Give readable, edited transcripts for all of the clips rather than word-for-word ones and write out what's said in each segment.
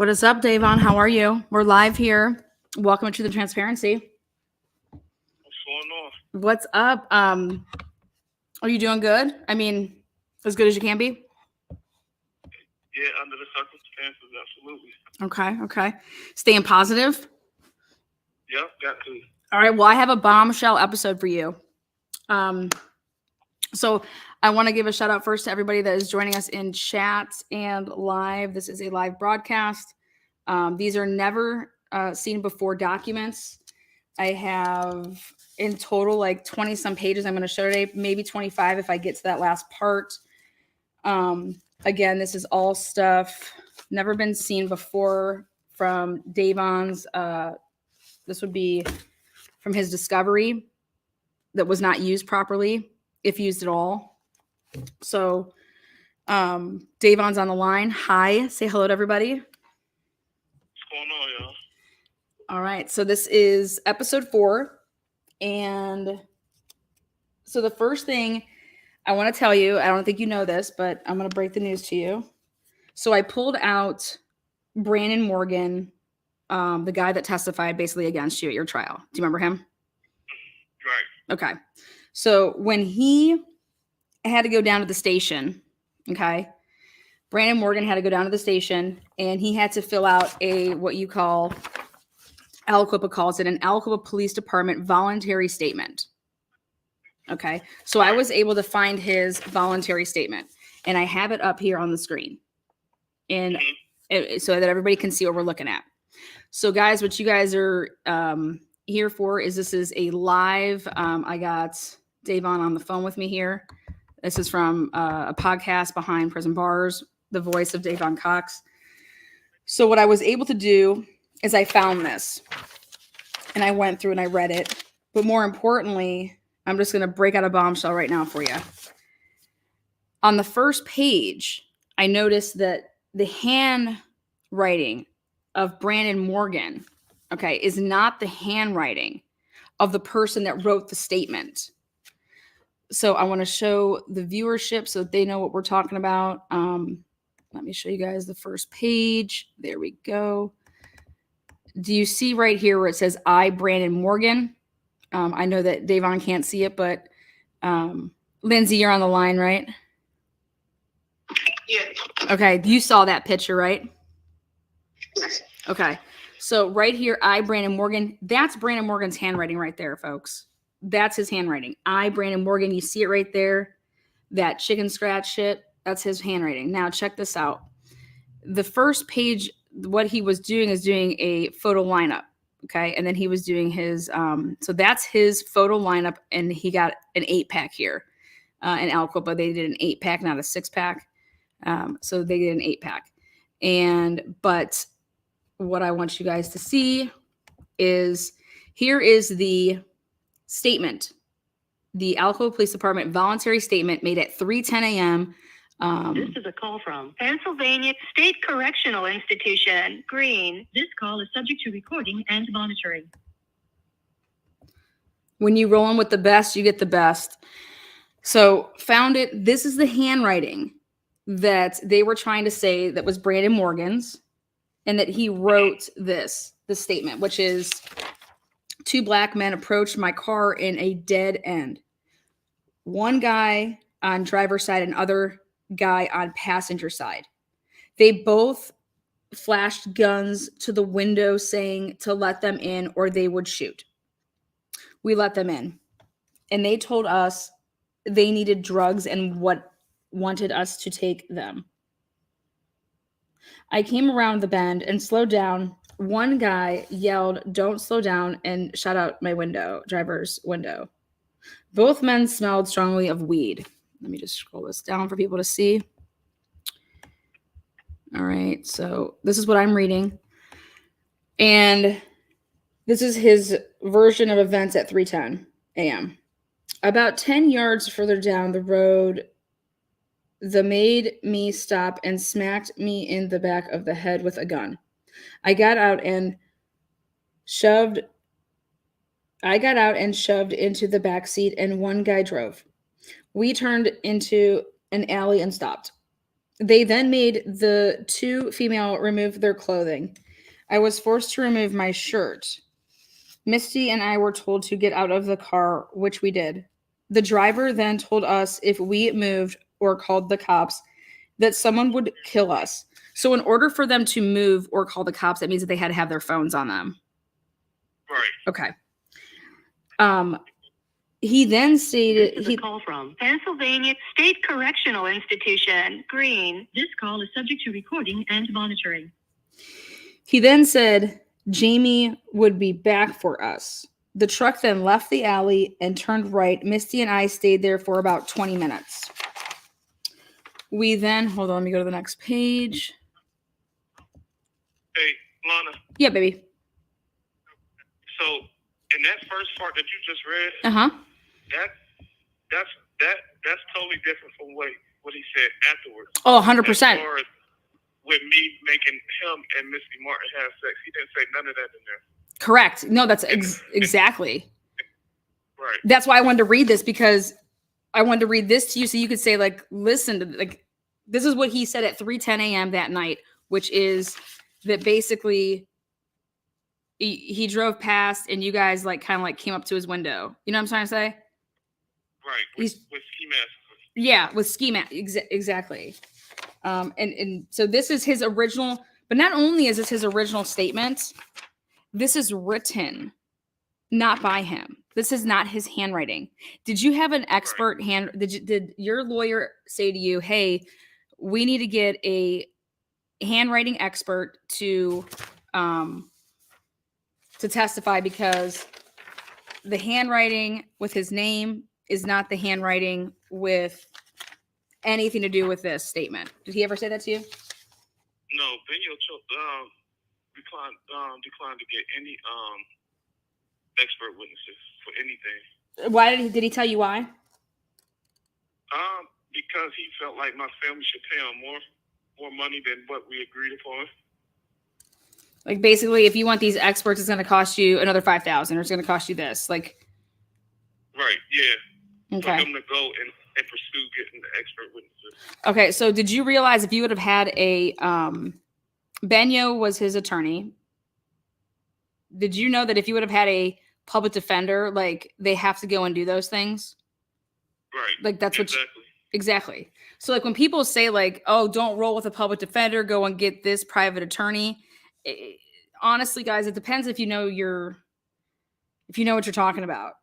What is up, Dayvon? How are you? We're live here. Welcome to the transparency. What's going on? What's up? Are you doing good? I mean, as good as you can be? Yeah, under the circumstances, absolutely. Okay. Staying positive? Yep, got to. All right, well, I have a bombshell episode for you. So I want to give a shout out first to everybody that is joining us in chat and live. This is a live broadcast. These are never seen before documents. I have in total like 20 some pages I'm going to show today, maybe 25 if I get to that last part. Again, this is all stuff never been seen before from Dayvon's. This would be from his discovery that was not used properly, if used at all. So Dayvon's on the line. Hi, say hello to everybody. What's going on, y'all? All right, so this is episode 4. And so the first thing I want to tell you, I don't think you know this, but I'm going to break the news to you. So I pulled out Brandon Morgan, the guy that testified basically against you at your trial. Do you remember him? Right. Okay. So when he had to go down to the station, okay, Brandon Morgan had to go down to the station and he had to fill out what you call, Aliquippa calls it an Aliquippa Police Department voluntary statement. Okay. So I was able to find his voluntary statement and I have it up here on the screen and so that everybody can see what we're looking at. So guys, what you guys are here for is this is a live, I got Dayvon on the phone with me here. This is from a podcast Behind Prison Bars, the voice of Dayvon Cox. So what I was able to do is I found this and I went through and I read it. But more importantly, I'm just going to break out a bombshell right now for you. On the first page, I noticed that the handwriting of Brandon Morgan, okay, is not the handwriting of the person that wrote the statement. So I want to show the viewership so that they know what we're talking about. Let me show you guys the first page. There we go. Do you see right here where it says I, Brandon Morgan? I know that Dayvon can't see it, but Lindsay, you're on the line, right? Yeah. Okay, you saw that picture, right? Yes. Okay, so right here, I, Brandon Morgan, that's Brandon Morgan's handwriting right there, folks. That's his handwriting. I, Brandon Morgan, you see it right there? That chicken scratch shit, that's his handwriting. Now, check this out. The first page, what he was doing is doing a photo lineup, okay? And then he was doing his, so that's his photo lineup, and he got an 8-pack here. In Aliquippa, they did an 8-pack, not a 6-pack. So they did an 8-pack. But what I want you guys to see is here is the statement, the Aliquippa Police Department voluntary statement made at 3:10 a.m. This is a call from Pennsylvania State Correctional Institution, Green. This call is subject to recording and monitoring. When you roll in with the best, you get the best. So found it. This is the handwriting that they were trying to say that was Brandon Morgan's, and that he wrote the statement, which is 2 black men approached my car in a dead end. One guy on driver's side and other guy on passenger side. They both flashed guns to the window saying to let them in or they would shoot. We let them in. And they told us they needed drugs and wanted us to take them. I came around the bend and slowed down. One guy yelled, "Don't slow down," and shot out my driver's window. Both men smelled strongly of weed. Let me just scroll this down for people to see. All right, so this is what I'm reading. And this is his version of events at 3:10 a.m. About 10 yards further down the road, they made me stop and smacked me in the back of the head with a gun. I got out and shoved into the back seat, and one guy drove. We turned into an alley and stopped. They then made the two female remove their clothing. I was forced to remove my shirt. Misty and I were told to get out of the car, which we did. The driver then told us if we moved or called the cops, that someone would kill us. So in order for them to move or call the cops, that means that they had to have their phones on them. Right. Okay. He then stated This is a call from Pennsylvania State Correctional Institution, Green. This call is subject to recording and monitoring. He then said Jamie would be back for us. The truck then left the alley and turned right. Misty and I stayed there for about 20 minutes. We then, hold on, let me go to the next page. Hey, Lana. Yeah, baby. So in that first part that you just read, Uh-huh. that's totally different from what he said afterwards. Oh, 100%. As far as with me making him and Missy Martin have sex, he didn't say none of that in there. Correct. No, that's exactly. Right. That's why I wanted to read this, because I wanted to read this to you so you could say, like, listen to, like, this is what he said at 3:10 a.m. that night, which is that basically he drove past and you guys like kind of like came up to his window. You know what I'm trying to say? Right. With ski masks. Yeah, with ski mask. Exactly. And so this is his original, but not only is this his original statement, this is written not by him. This is not his handwriting. Did you have an expert did your lawyer say to you, hey, we need to get a handwriting expert to testify because the handwriting with his name is not the handwriting with anything to do with this statement? Did he ever say that to you? No, Benio declined to get any expert witnesses for anything. Why did he tell you why? Because he felt like my family should pay him more money than what we agreed upon. Like basically, if you want these experts, it's going to cost you another $5,000, or it's going to cost you this. Like, right? Yeah. Okay. For him to go and pursue getting the expert witnesses. Okay. So, did you realize if you would have had a Benio was his attorney? Did you know that if you would have had a public defender, like they have to go and do those things? Right. Like that's what exactly. So like when people say like, oh, don't roll with a public defender, go and get this private attorney. Honestly, guys, it depends if you know what you're talking about.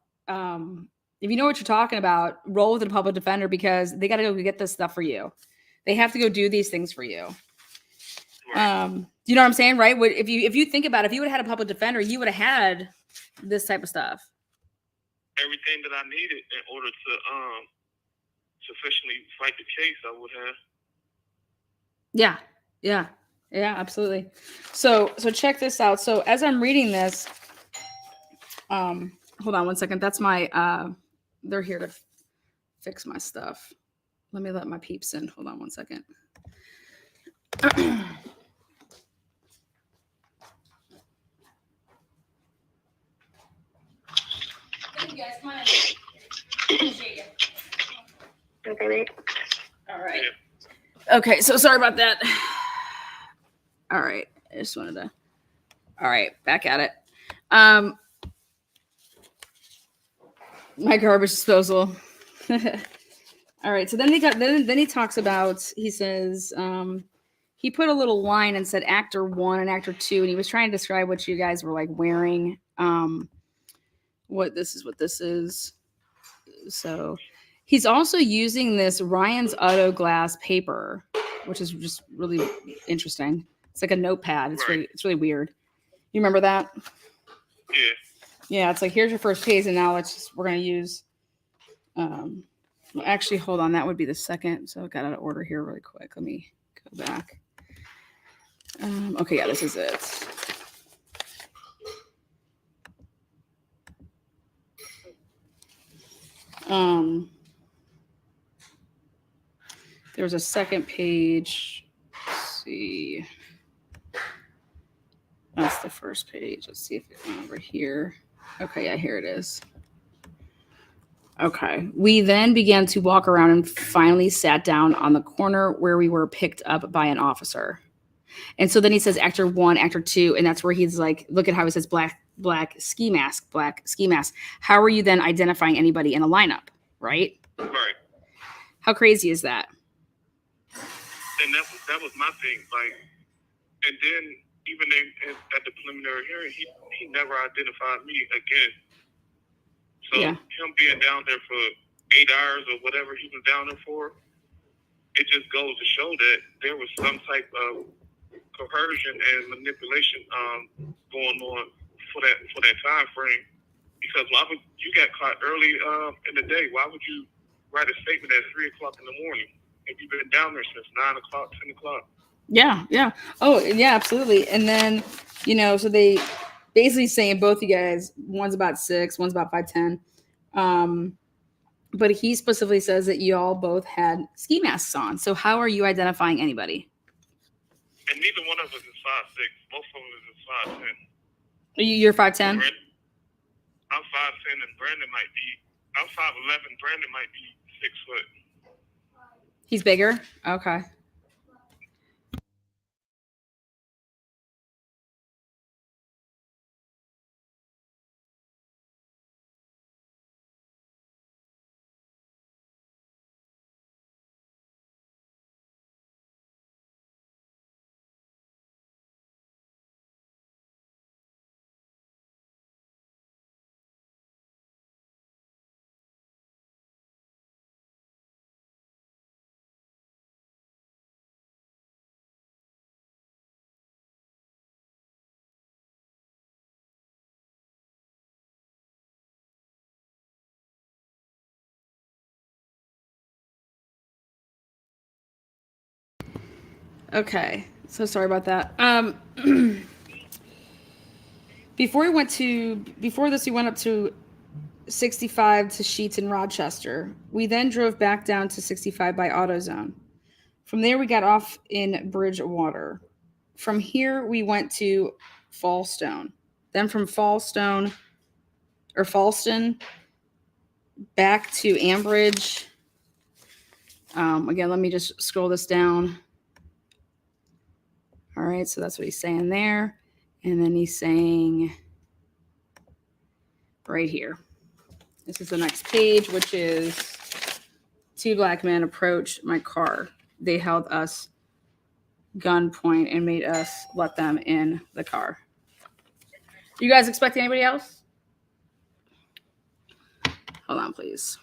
If you know what you're talking about, roll with a public defender because they got to go get this stuff for you. They have to go do these things for you. Right. You know what I'm saying, right? If you think about it, if you would have had a public defender, you would have had this type of stuff. Everything that I needed in order to sufficiently fight the case, I would have. Yeah, absolutely. So check this out. So as I'm reading this, hold on one second. That's my they're here to fix my stuff. Let me let my peeps in. Hold on one second. Thank you guys. Come on in. Appreciate you. Okay. All right. Okay, so sorry about that. All right. I just wanted to. All right, back at it. My garbage disposal. All right, so then he talks about, he says, he put a little line and said actor 1 and actor 2, and he was trying to describe what you guys were like wearing. What this is. So he's also using this Ryan's Auto Glass paper, which is just really interesting. It's like a notepad. It's really weird. You remember that? Yeah. Yeah, it's like here's your first page, and now we're gonna use. Well, actually, hold on. That would be the second. So I got out of order here really quick. Let me go back. Okay, yeah, this is it. There's a second page. Let's see. That's the first page. Let's see if it's over here. Okay, yeah, here it is. Okay. We then began to walk around and finally sat down on the corner where we were picked up by an officer. And so then he says actor 1, actor 2, and that's where he's like, look at how he says black ski mask, black ski mask. How are you then identifying anybody in a lineup, right? Right. How crazy is that? And that was my thing. Like, and then even at the preliminary hearing, he never identified me again. So him being down there for 8 hours or whatever he was down there for, it just goes to show that there was some type of coercion and manipulation going on for that time frame. Because why would you got caught early in the day? Why would you write a statement at 3:00 in the morning if you've been down there since 9 o'clock, 10 o'clock? Yeah. Oh, yeah, absolutely. And then, so they basically saying both you guys, one's about 6, one's about 5'10". But he specifically says that you all both had ski masks on. So how are you identifying anybody? And neither one of us is 5'6". Both of us is 5'10". You're 5'10"? I'm 5'10", and Brandon might be. I'm 5'11". Brandon might be 6 foot. He's bigger? Okay. Okay, so sorry about that. Before this, we went up to 65 to Sheets in Rochester. We then drove back down to 65 by AutoZone. From there, we got off in Bridgewater. From here, we went to Fallstone. Then from Fallston back to Ambridge. Again, let me just scroll this down. All right, so that's what he's saying there. And then he's saying right here. This is the next page, which is 2 black men approached my car. They held us gunpoint and made us let them in the car. You guys expect anybody else? Hold on, please.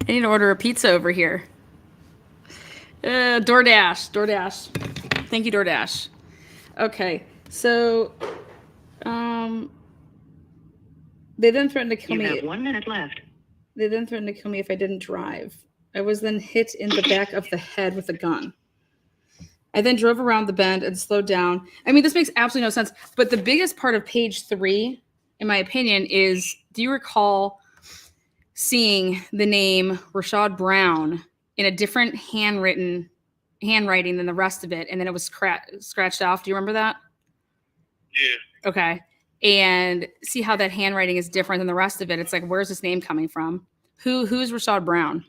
I need to order a pizza over here. DoorDash. Thank you, DoorDash. Okay, so they then threatened to kill me. You have 1 minute left. They then threatened to kill me if I didn't drive. I was then hit in the back of the head with a gun. I then drove around the bend and slowed down. I mean, this makes absolutely no sense. But the biggest part of page 3, in my opinion, is, do you recall seeing the name Rashad Brown in a different handwriting than the rest of it, and then it was scratched off? Do you remember that? Yeah. Okay. And see how that handwriting is different than the rest of it. It's like, where's this name coming from? Who's Rashad Brown?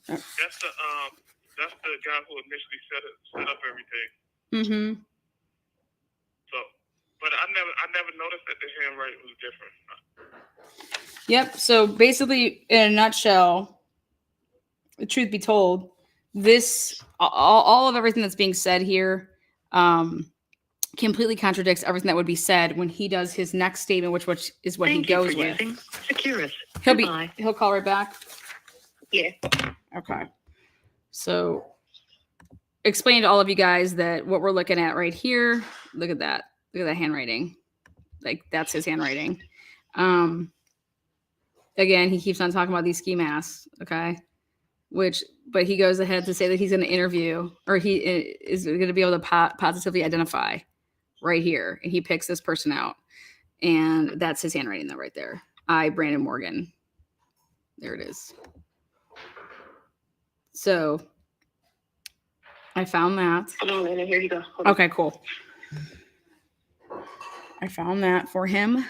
That's the guy who initially set up everything. Mm-hmm. So, but I never noticed that the handwriting was different. Yep. So basically, in a nutshell, the truth be told, this all of everything that's being said here completely contradicts everything that would be said when he does his next statement, which is what he goes with. Securus. He'll call right back. Yeah. Okay. So explain to all of you guys that what we're looking at right here. Look at that. Look at that handwriting. Like, that's his handwriting. Again, he keeps on talking about these ski masks, okay? But he goes ahead to say that he's going to interview, or he is going to be able to positively identify right here. And he picks this person out. And that's his handwriting, though, right there. I, Brandon Morgan. There it is. So I found that. Hold on, Lena. Here you go. Okay, cool. I found that for him.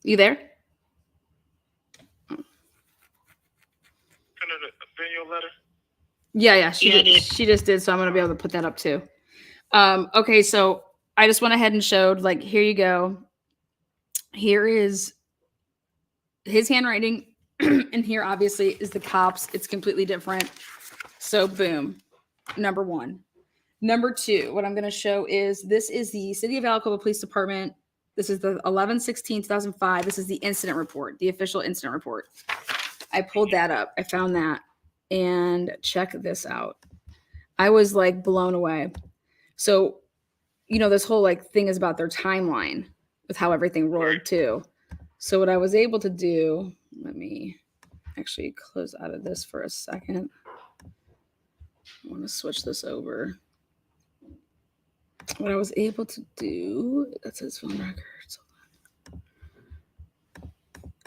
You there? Send your letter. Yeah, she just did, so I'm gonna be able to put that up too. Okay, so I just went ahead and showed, like, here you go. Here is his handwriting, and here obviously is the cops. It's completely different. So boom, number one. Number two, what I'm gonna show is this is the City of Alicopa Police Department. This is the 11/16/2005. This is the incident report, the official incident report. I pulled that up. I found that. And check this out. I was like blown away. So, this whole like thing is about their timeline with how everything rolled too. So what I was able to do, let me actually close out of this for a second. I want to switch this over. What I was able to do, that's his phone records.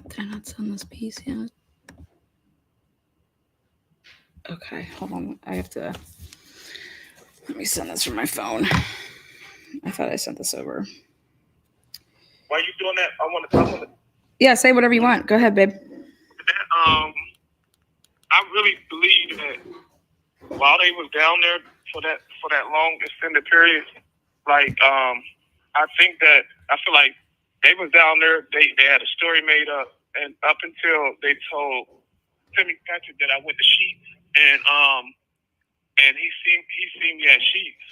Did I not send this piece yet? Okay, hold on. Let me send this from my phone. I thought I sent this over. Why are you doing that? I want to. Yeah, say whatever you want. Go ahead, babe. I really believe that while they was down there for that long extended period, like I feel like they was down there. They had a story made up, and up until they told Timmy Patrick that I went to Sheets, and he seen me at Sheets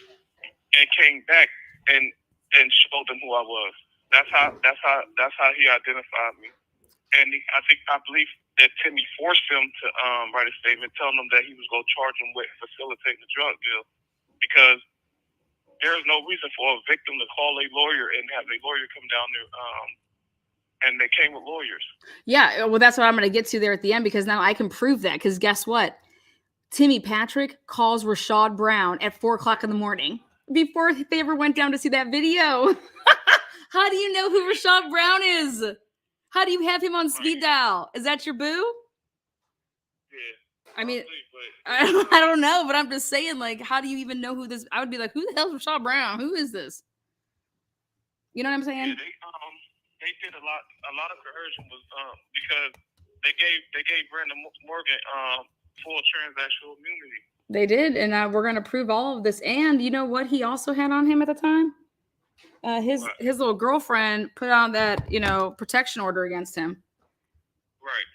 and came back and showed them who I was. That's how he identified me. And I believe that Timmy forced him to write a statement telling him that he was going to charge him with facilitating the drug deal, because there is no reason for a victim to call a lawyer and have a lawyer come down there. And they came with lawyers. Yeah, well, that's what I'm going to get to there at the end, because now I can prove that. Because guess what? Timmy Patrick calls Rashad Brown at 4:00 in the morning before they ever went down to see that video. How do you know who Rashad Brown is? How do you have him on speed dial? Is that your boo? Yeah. I mean, I don't know, but I'm just saying, like, how do you even know who this? I would be like, who the hell is Rashad Brown? Who is this? You know what I'm saying? Yeah, they did a lot of coercion was because they gave Brandon Morgan full transactional immunity. They did, and we're going to prove all of this. And you know what he also had on him at the time? His little girlfriend put on that, protection order against him. Right.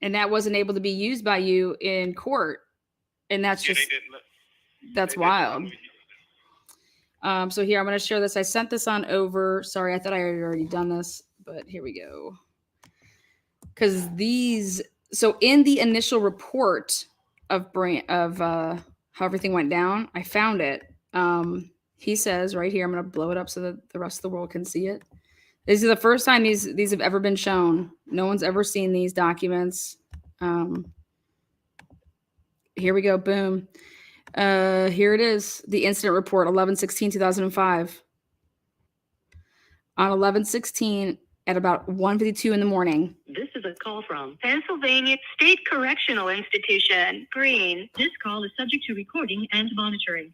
And that wasn't able to be used by you in court. And that's that's wild. So here, I'm going to share this. I sent this on over. Sorry, I thought I had already done this, but here we go. Because so in the initial report of how everything went down, I found it. He says right here, I'm going to blow it up so that the rest of the world can see it. This is the first time these have ever been shown. No one's ever seen these documents. Here we go. Boom. Here it is. The incident report, 11/16/2005. On 11/16 at about 1:52 in the morning. This is a call from Pennsylvania State Correctional Institution, Green. This call is subject to recording and monitoring.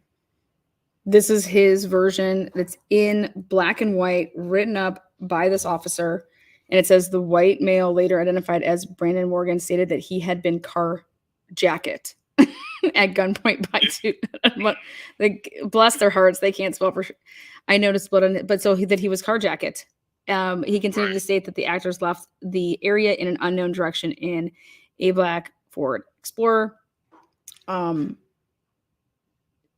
This is his version that's in black and white, written up by this officer. And it says the white male, later identified as Brandon Morgan, stated that he had been carjacked at gunpoint by two. Bless their hearts, they can't spell for sure. I noticed blood on it, but so that he was carjacked. He continued to state that the actors left the area in an unknown direction in a black Ford Explorer.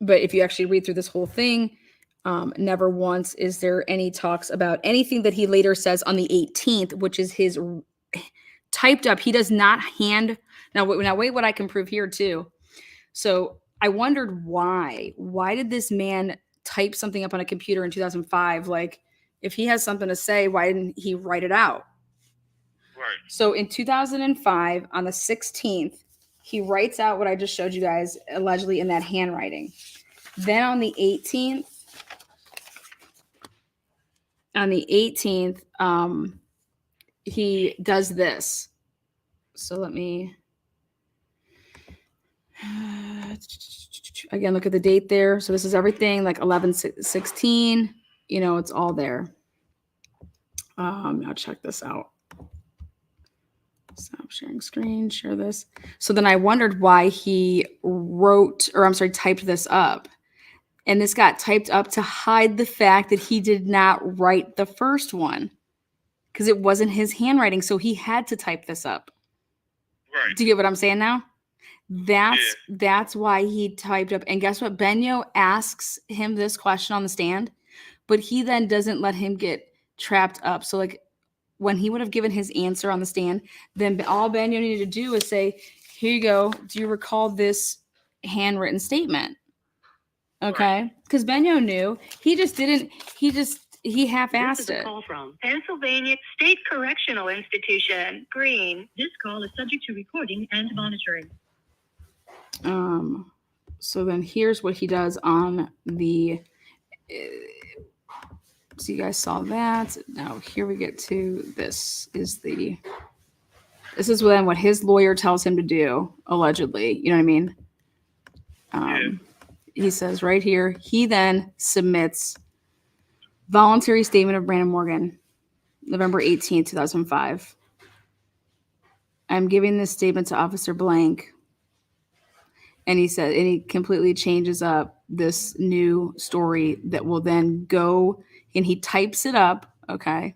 But if you actually read through this whole thing, never once is there any talks about anything that he later says on the 18th, which is his typed up. He does not hand. Now wait, what I can prove here too. So I wondered why. Why did this man type something up on a computer in 2005? Like, if he has something to say, why didn't he write it out? Right. So in 2005, on the 16th, he writes out what I just showed you guys, allegedly in that handwriting. Then on the 18th, he does this. So let me again look at the date there. So this is everything like 11/16. You know, it's all there. Now check this out. Stop sharing screen, share this. So then I wondered why he typed this up. And this got typed up to hide the fact that he did not write the first one because it wasn't his handwriting. So he had to type this up. Right. Do you get what I'm saying now? That's why he typed up. And guess what? Benyo asks him this question on the stand, but he then doesn't let him get trapped up. So like when he would have given his answer on the stand, then all Benyo needed to do is say, here you go. Do you recall this handwritten statement? Okay. Because Benyo knew. He just didn't, he half-assed This is a it. call from Pennsylvania State Correctional Institution. Green. This call is subject to recording and monitoring. So then here's what he does on the, so you guys saw that. Now here we get to, this is then what his lawyer tells him to do, allegedly. You know what I mean? He says right here, he then submits voluntary statement of Brandon Morgan, November 18th, 2005. I'm giving this statement to Officer Blank. And he said, and he completely changes up this new story that will then go, and he types it up. Okay.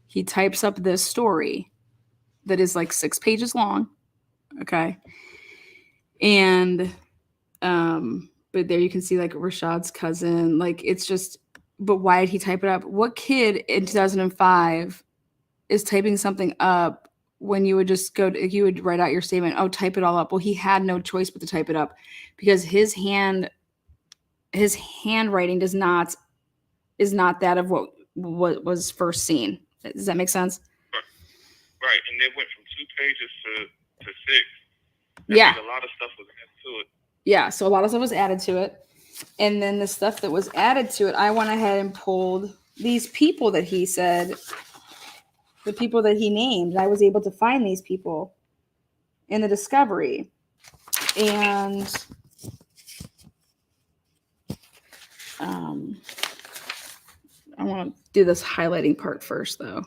He types up this story that is like 6 pages long. Okay. And, but there you can see like Rashad's cousin, like it's just, but why did he type it up? What kid in 2005 is typing something up when you would just you would write out your statement, oh, type it all up. Well, he had no choice but to type it up because his handwriting is not that of what was first seen. Does that make sense? Right. And it went from 2 pages to 6. Yeah. A lot of stuff was added to it. Yeah. So a lot of stuff was added to it. And then the stuff that was added to it, I went ahead and pulled these people that he said, the people that he named. I was able to find these people in the discovery. And I want to do this highlighting part first, though.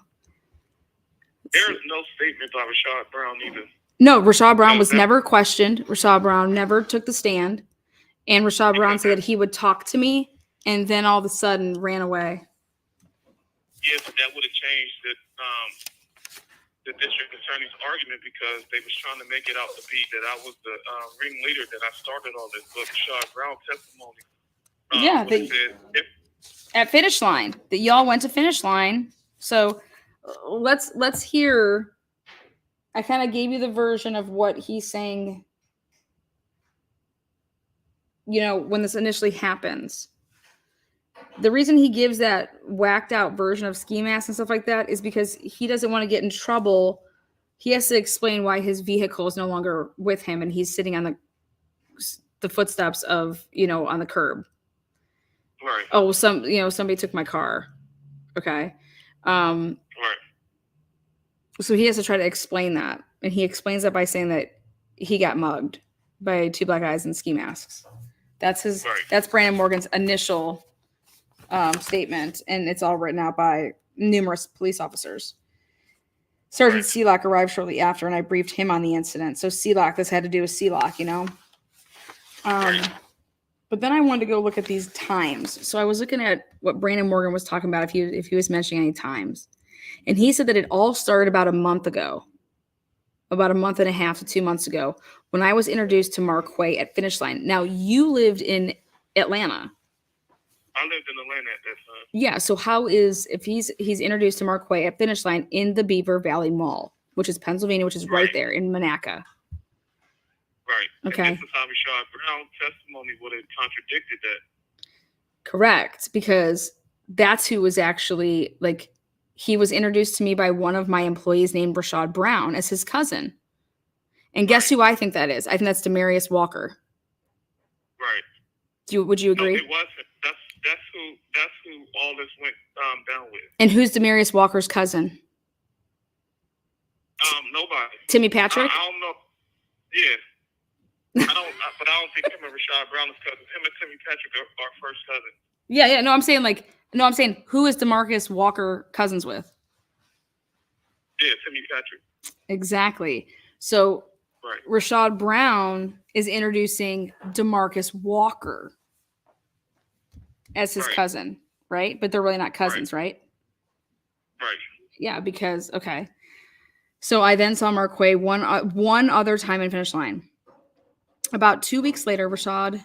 There's no statement by Rashad Brown either. No, Rashad Brown was never questioned. Rashad Brown never took the stand. And Rashad Brown said that he would talk to me and then all of a sudden ran away. Yes, that would have changed the district attorney's argument because they was trying to make it out to be that I was the ringleader, that I started all this. But Rashad Brown testimony. At Finish Line, that y'all went to Finish Line. So let's hear. I kind of gave you the version of what he's saying, you know, when this initially happens. The reason he gives that whacked out version of ski mask and stuff like that is because he doesn't want to get in trouble. He has to explain why his vehicle is no longer with him and he's sitting on the footsteps of, you know, on the curb. Right. Oh, somebody took my car. Okay. Right. So he has to try to explain that. And he explains that by saying that he got mugged by 2 black guys in ski masks. That's Brandon Morgan's initial statement. And it's all written out by numerous police officers. Sergeant Sealock arrived shortly after, and I briefed him on the incident. So Sealock, this had to do with Sealock, you know? But then I wanted to go look at these times. So I was looking at what Brandon Morgan was talking about, if he was mentioning any times. And he said that it all started about a month ago, about a month and a half to 2 months ago, when I was introduced to Mark Quay at Finish Line. Now, you lived in Atlanta. I lived in Atlanta at that time. Yeah. So if he's introduced to Marquay at Finish Line in the Beaver Valley Mall, which is Pennsylvania, which is right there in Monaca. Right. Okay. And this is how Rashad Brown's testimony would have contradicted that. Correct. Because that's who was actually like, he was introduced to me by one of my employees named Rashad Brown as his cousin. And guess who I think that is? I think that's Demarius Walker. Right. Would you agree? No, it wasn't. That's who all this went down with. And who's Demarius Walker's cousin? Nobody. Timmy Patrick? I don't know. Yeah. But I don't think him and Rashad Brown is cousins. Him and Timmy Patrick are first cousins. Yeah. No, I'm saying who is DeMarcus Walker cousins with? Yeah, Timmy Patrick. Exactly. So Rashad Brown is introducing DeMarcus Walker as his cousin, right? But they're really not cousins, right? Right. Yeah, because okay. So I then saw Marquay one other time in Finish Line. About 2 weeks later, Rashad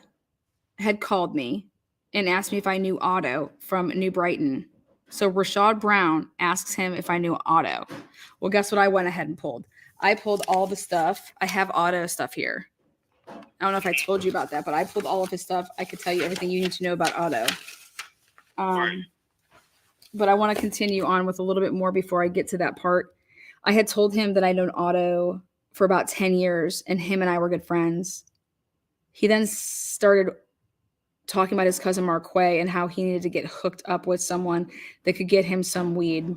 had called me and asked me if I knew Otto from New Brighton. So Rashad Brown asks him if I knew Otto. Well, guess what I went ahead and pulled? I pulled all the stuff. I have Otto stuff here. I don't know if I told you about that, but I pulled all of his stuff. I could tell you everything you need to know about Otto. But I want to continue on with a little bit more before I get to that part. I had told him that I'd known Otto for about 10 years, and him and I were good friends. He then started talking about his cousin Marquay and how he needed to get hooked up with someone that could get him some weed.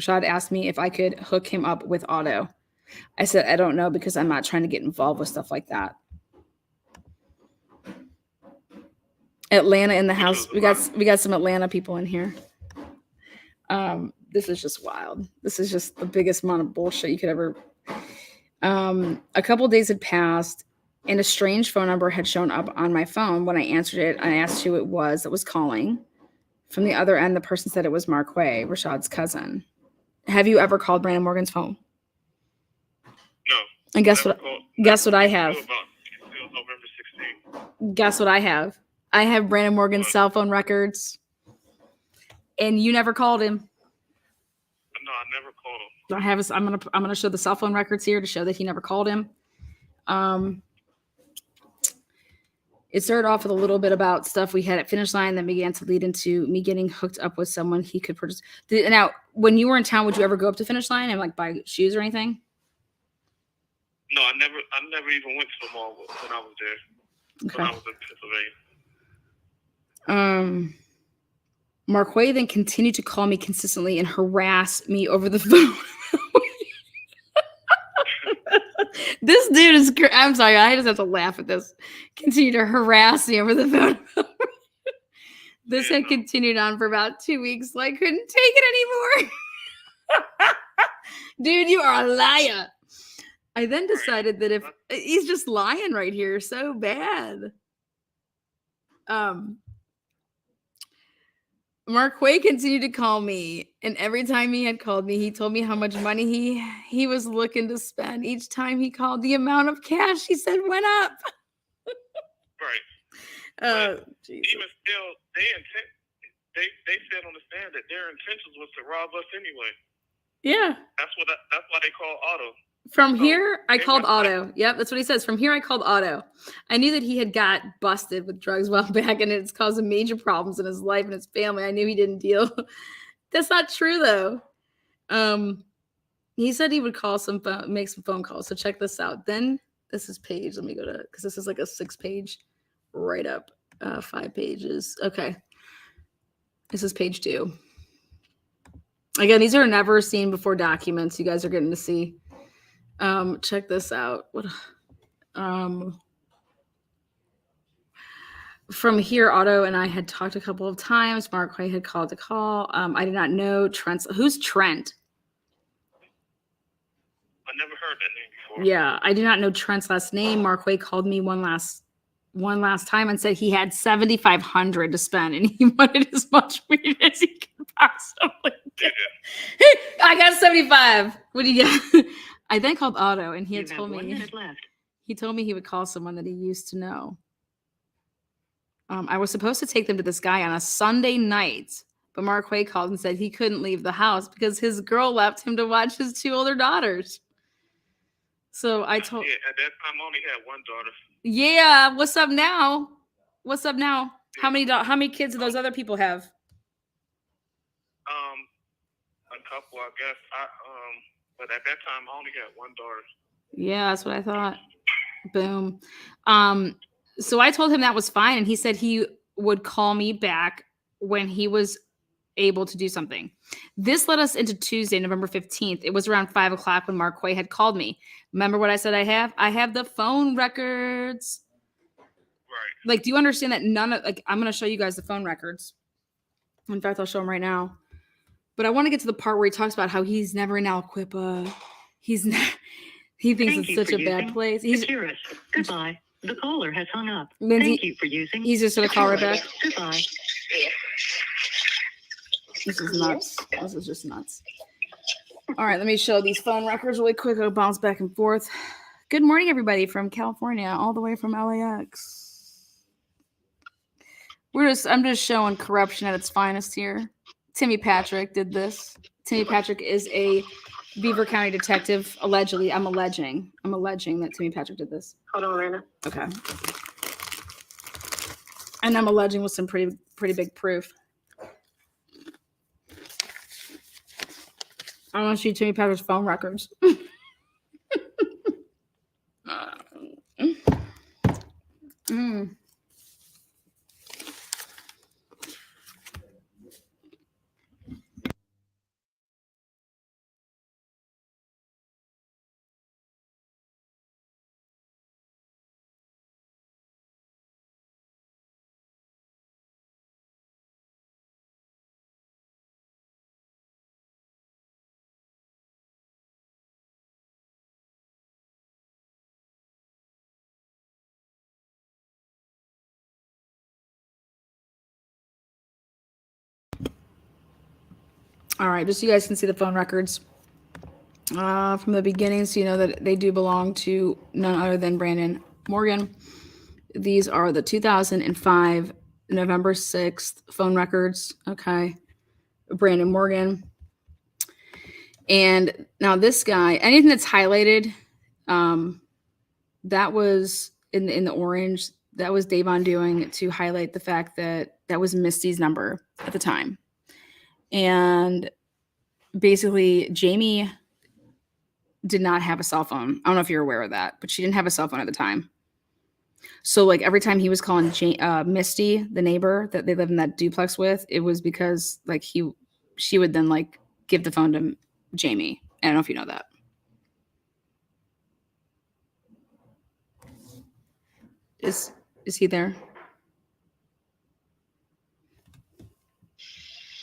Rashad asked me if I could hook him up with Otto. I said, I don't know, because I'm not trying to get involved with stuff like that. Atlanta in the house. We got some Atlanta people in here. This is just wild. This is just the biggest amount of bullshit you could ever. A couple days had passed, and a strange phone number had shown up on my phone. When I answered it, I asked who it was that was calling. From the other end, the person said it was Marquay, Rashad's cousin. Have you ever called Brandon Morgan's phone? No. And guess what I have? November 16th. Guess what I have? I have Brandon Morgan's cell phone records. And you never called him. No, I never called him. I'm gonna show the cell phone records here to show that he never called him. It started off with a little bit about stuff we had at Finish Line, then began to lead into me getting hooked up with someone he could purchase. Now, when you were in town, would you ever go up to Finish Line and like buy shoes or anything? No, I never even went to the mall when I was there. Okay. When I was in Pennsylvania. Marquay then continued to call me consistently and harass me over the phone. This dude is, I'm sorry, I just have to laugh at this. Continue to harass me over the phone. This had continued on for about 2 weeks, so I couldn't take it anymore. Dude, you are a liar. I then decided that if he's just lying right here so bad. Marquay continued to call me, and every time he had called me, he told me how much money he was looking to spend. Each time he called, the amount of cash he said went up. Right. Jesus. Even still, they said on the stand that their intentions was to rob us anyway. Yeah. That's why they call Otto. From here, I called Otto. Yep, that's what he says. From here, I called Otto. I knew that he had got busted with drugs while back, and it's causing major problems in his life and his family. I knew he didn't deal. That's not true, though. He said he would make some phone calls. So check this out. Then this is page. Let me go to, because this is like a 6-page write-up, 5 pages. Okay. This is page 2. Again, these are never seen before documents you guys are getting to see. Check this out. From here, Otto and I had talked a couple of times. Marquay had called to call. I did not know Trent's. Who's Trent? I never heard that name before. Yeah, I do not know Trent's last name. Marquay called me one last time and said he had $7,500 to spend, and he wanted as much weed as he could possibly get. Hey, I got 75. What do you got? I then called Otto, and he had told me he would call someone that he used to know. I was supposed to take them to this guy on a Sunday night, but Marquay called and said he couldn't leave the house because his girl left him to watch his 2 older daughters. So I told. Yeah, at that time, I only had one daughter. Yeah, what's up now? What's up now? How many kids do those other people have? A couple, I guess. But at that time, I only had one daughter. Yeah, that's what I thought. Boom. So I told him that was fine, and he said he would call me back when he was able to do something. This led us into Tuesday, November 15th. It was around 5 o'clock when Marquay had called me. Remember what I said I have? I have the phone records. Right. Like, do you understand that I'm going to show you guys the phone records. In fact, I'll show them right now. But I want to get to the part where he talks about how he's never in Aliquippa. He thinks it's such a bad place. Securus. Goodbye. The caller has hung up. Lindsay, Thank you for using. He's just going to call right back. Goodbye. This is nuts. This is just nuts. All right, let me show these phone records really quick. I'll bounce back and forth. Good morning, everybody from California, all the way from LAX. I'm just showing corruption at its finest here. Timmy Patrick did this. Timmy Patrick is a Beaver County detective. Allegedly, I'm alleging that Timmy Patrick did this. Hold on, Rana. Okay. And I'm alleging with some pretty big proof. I want to see Timmy Patrick's phone records. All right, just so you guys can see the phone records from the beginning, so you know that they do belong to none other than Brandon Morgan. These are the 2005 November 6th phone records. Okay, Brandon Morgan. And now this guy, anything that's highlighted, that was in the orange. That was Dayvon doing to highlight the fact that that was Misty's number at the time. And basically, Jamie did not have a cell phone. I don't know if you're aware of that, but she didn't have a cell phone at the time. So, like, every time he was calling Misty, the neighbor that they live in that duplex with, it was because, like, she would then, like, give the phone to Jamie. I don't know if you know that. Is he there?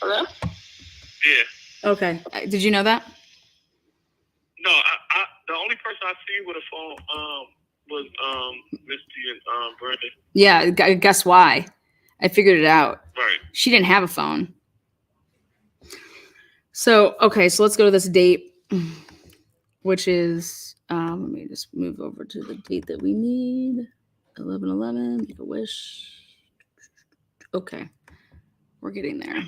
Hello? Yeah. Okay. Did you know that? No, I the only person I see with a phone was Misty and Brandon. Yeah, guess why? I figured it out. Right. She didn't have a phone. So, okay, so let's go to this date, which is, let me just move over to the date that we need. 11/11, make a wish. Okay, we're getting there.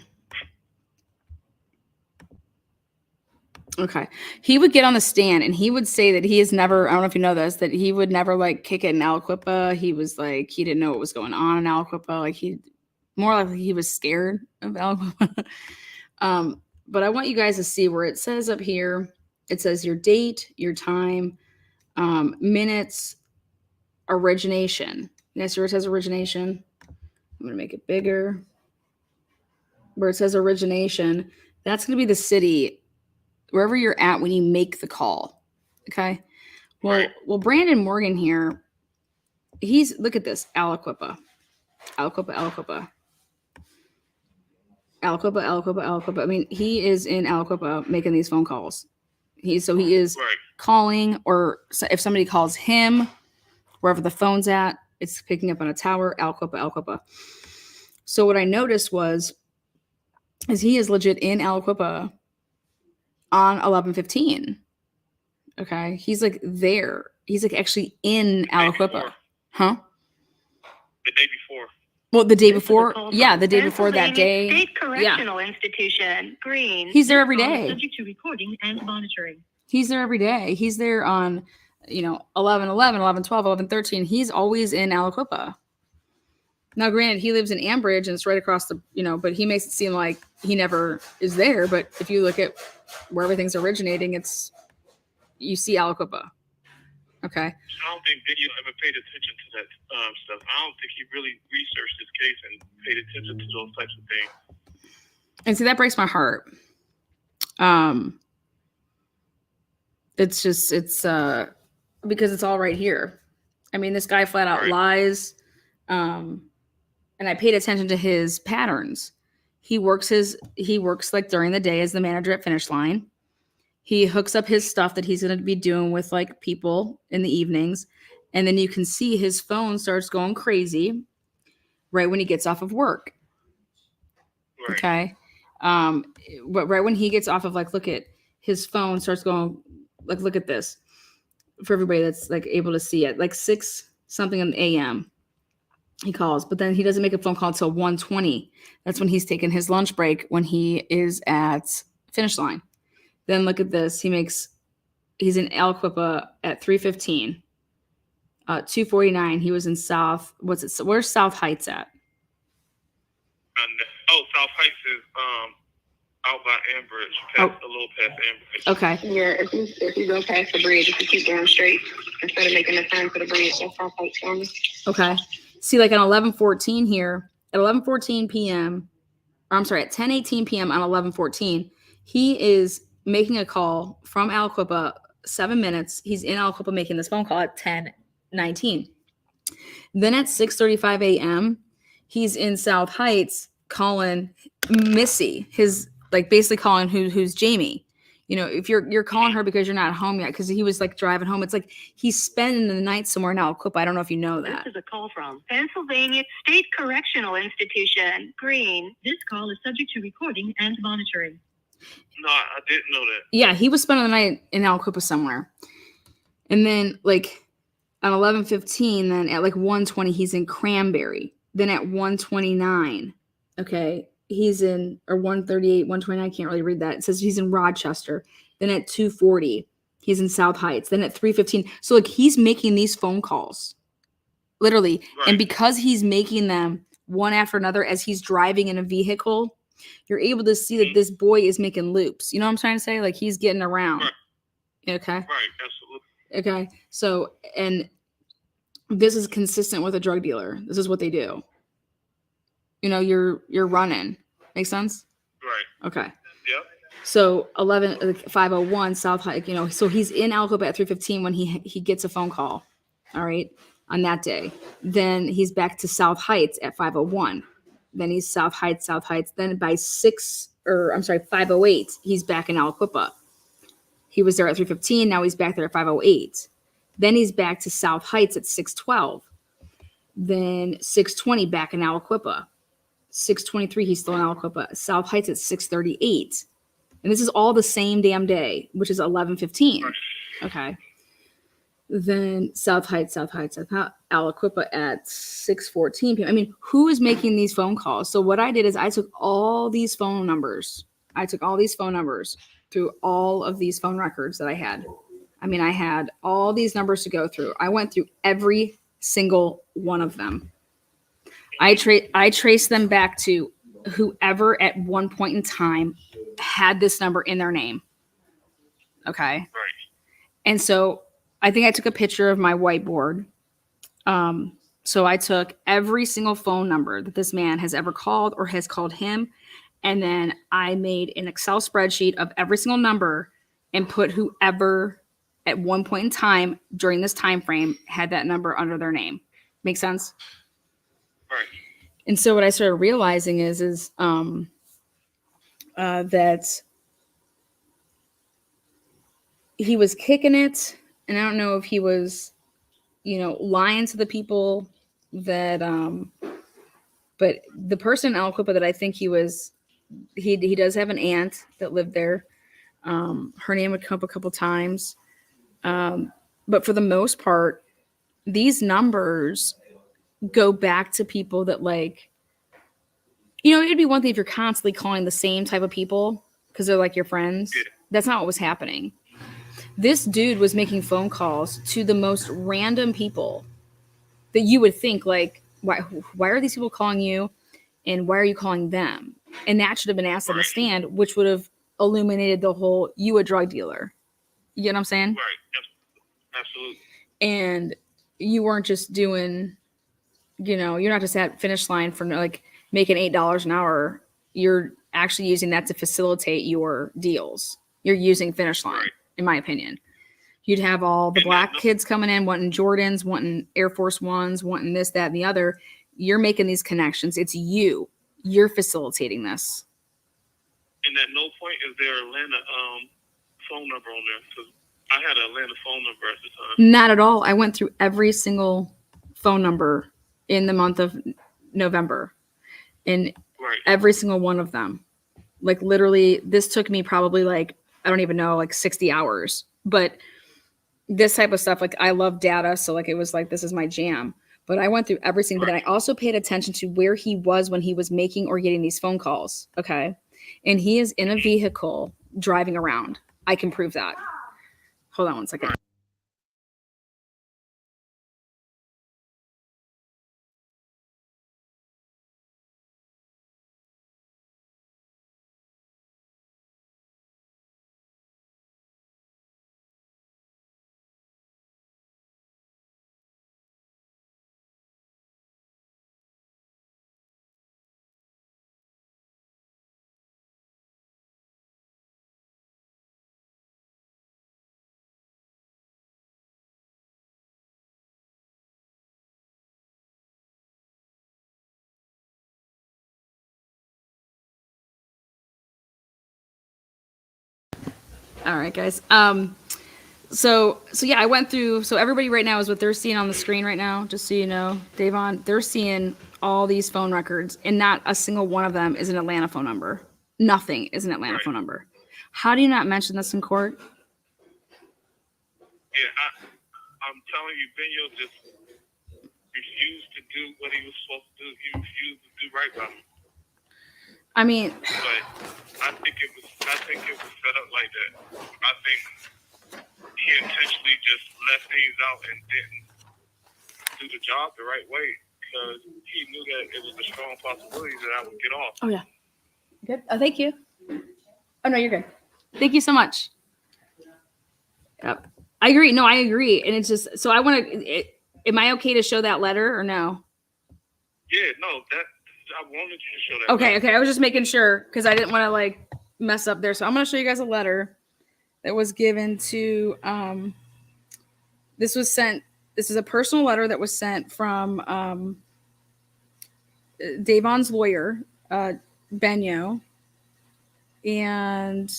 Okay. He would get on the stand and he would say that he has never, I don't know if you know this, that he would never like kick it in Aliquippa. He was like, he didn't know what was going on in Aliquippa. Like more like he was scared of Aliquippa. But I want you guys to see where it says up here, it says your date, your time, minutes, origination. Next where it says origination. I'm going to make it bigger. Where it says origination, that's going to be the city wherever you're at when you make the call. Okay. Well, Brandon Morgan here, look at this, Aliquippa. I mean, he is in Aliquippa making these phone calls. He is Right. calling, or if somebody calls him, wherever the phone's at, it's picking up on a tower, Aliquippa. So what I noticed is he is legit in Aliquippa on 11/15. Okay. He's like there. He's like actually in Aliquippa. Huh? The day before. Well, the day This is a before, call yeah, from the day before that Pennsylvania day. State Correctional Institution, Green. He's there This every call is day. subject to recording and monitoring. He's there every day. He's there on, 11, 11, 11, 12, 11, 13. He's always in Aliquippa. Now, granted, he lives in Ambridge and it's right across the, but he makes it seem like he never is there. But if you look at where everything's originating, you see Aliquippa. Okay. I don't think Video ever paid attention to that stuff. I don't think he really researched his case and paid attention to those types of things. And see, that breaks my heart. It's because it's all right here. I mean, this guy flat out lies. And I paid attention to his patterns. He works like during the day as the manager at Finish Line. He hooks up his stuff that he's going to be doing with like people in the evenings. And then you can see his phone starts going crazy right when he gets off of work. Right. Okay. But right when he gets off of look at his phone starts going look at this for everybody that's able to see it, 6 something in the AM. He calls, but then he doesn't make a phone call until 1:20. That's when he's taking his lunch break when he is at Finish Line. Then look at this. He's in Aliquippa at 3:15. 2:49. He was in where's South Heights at? South Heights is out by Ambridge, a little past Ambridge. Okay. Yeah, if you go past the bridge, if you keep going straight instead of making a turn for the bridge, that's South Heights for me. Okay. See, on 11:14 here, at 11:14 p.m., or I'm sorry, at 10:18 p.m. on 11:14, he is making a call from Aliquippa, 7 minutes. He's in Aliquippa making this phone call at 10:19. Then at 6:35 a.m., he's in South Heights calling Missy, basically calling who's Jamie. If you're calling her because you're not home yet, because he was driving home. It's he's spending the night somewhere in Aliquippa. I don't know if you know that. This is a call from Pennsylvania State Correctional Institution, Green. This call is subject to recording and monitoring. No, I didn't know that. Yeah, he was spending the night in Aliquippa somewhere. And then on 11:15, then at 1:20, he's in Cranberry. Then at 1:29, okay, he's in, or 1:38, 1:29, I can't really read that. It says he's in Rochester. Then at 2:40, he's in South Heights. Then at 3:15. So he's making these phone calls, literally. Right. And because he's making them one after another as he's driving in a vehicle, you're able to see that this boy is making loops. You know what I'm trying to say? He's getting around. Right. Okay. Right, absolutely. Okay. So, and this is consistent with a drug dealer. This is what they do. You're running. Make sense? Right. Okay. Yep. So 5:01 South High, so he's in Aliquippa at 3:15 when he gets a phone call. All right. On that day. Then he's back to South Heights at 5:01. Then he's South Heights. Then by 5:08, he's back in Aliquippa. He was there at 3:15. Now he's back there at 5:08. Then he's back to South Heights at 6:12. Then 6:20 back in Aliquippa. 6:23, he's still in Aliquippa. South Heights at 6:38. And this is all the same damn day, which is 11:15. Okay. Then South Heights, Aliquippa at 6:14 p.m. I mean, who is making these phone calls? So what I did is I took all these phone numbers. Through all of these phone records that I had. I mean, I had all these numbers to go through. I went through every single one of them. I traced them back to whoever at one point in time had this number in their name. Okay. Right. And so I think I took a picture of my whiteboard. So I took every single phone number that this man has ever called or has called him. And then I made an Excel spreadsheet of every single number and put whoever at one point in time during this time frame had that number under their name. Make sense? Right. And so what I started realizing is that he was kicking it, and I don't know if he was, lying to the people that, but the person in Aliquippa that I think he does have an aunt that lived there. Her name would come up a couple times. But for the most part, these numbers go back to people that like, you know, it'd be one thing if you're constantly calling the same type of people because they're like your friends. Yeah. That's not what was happening. This dude was making phone calls to the most random people that you would think like, why are these people calling you and why are you calling them? And that should have been asked on the stand, which would have illuminated the whole, you a drug dealer. You get what I'm saying? Right. Absolutely. And you weren't just doing, you know, you're not just at finish line for like making $8 an hour. You're actually using that to facilitate your deals. You're using finish line, Right. in my opinion. You'd have all the black kids coming in, wanting Jordans, wanting Air Force Ones, wanting this, that, and the other. You're making these connections. It's you. You're facilitating this. And at no point is there Atlanta phone number on there, because I had an Atlanta phone number at the time. Not at all. I went through every single phone number in the month of November, and every single one of them. Like literally, this took me probably like, I don't even know, like 60 hours. But this type of stuff, like I love data. So like it was like, this is my jam. But I went through every single, but then I also paid attention to where he was when he was making or getting these phone calls. Okay. And he is in a vehicle driving around. I can prove that. Hold on one second. All right, guys. So yeah, I went through. So everybody right now is what they're seeing on the screen right now. Just so you know, Dayvon, they're seeing all these phone records, and not a single one of them is an Atlanta phone number. Nothing is an Atlanta phone number. How do you not mention this in court? Yeah, I'm telling you, Benyo just refused to do what he was supposed to do. He refused to do right by me. I mean, but I think it was set up like that. I think he intentionally just left things out and didn't do the job the right way because he knew that it was a strong possibility that I would get off. Oh yeah, good. Oh, thank you. Oh no, you're good. Thank you so much. Yep, I agree. No, I agree, and it's just so I want to. Am I okay to show that letter or no? Yeah, no, that I wanted you to show that. Okay, letter. okay. I was just making sure because I didn't want to like mess up there. So I'm going to show you guys a letter that was given to. This was sent. This is a personal letter that was sent from Dayvon's lawyer, Benyo. And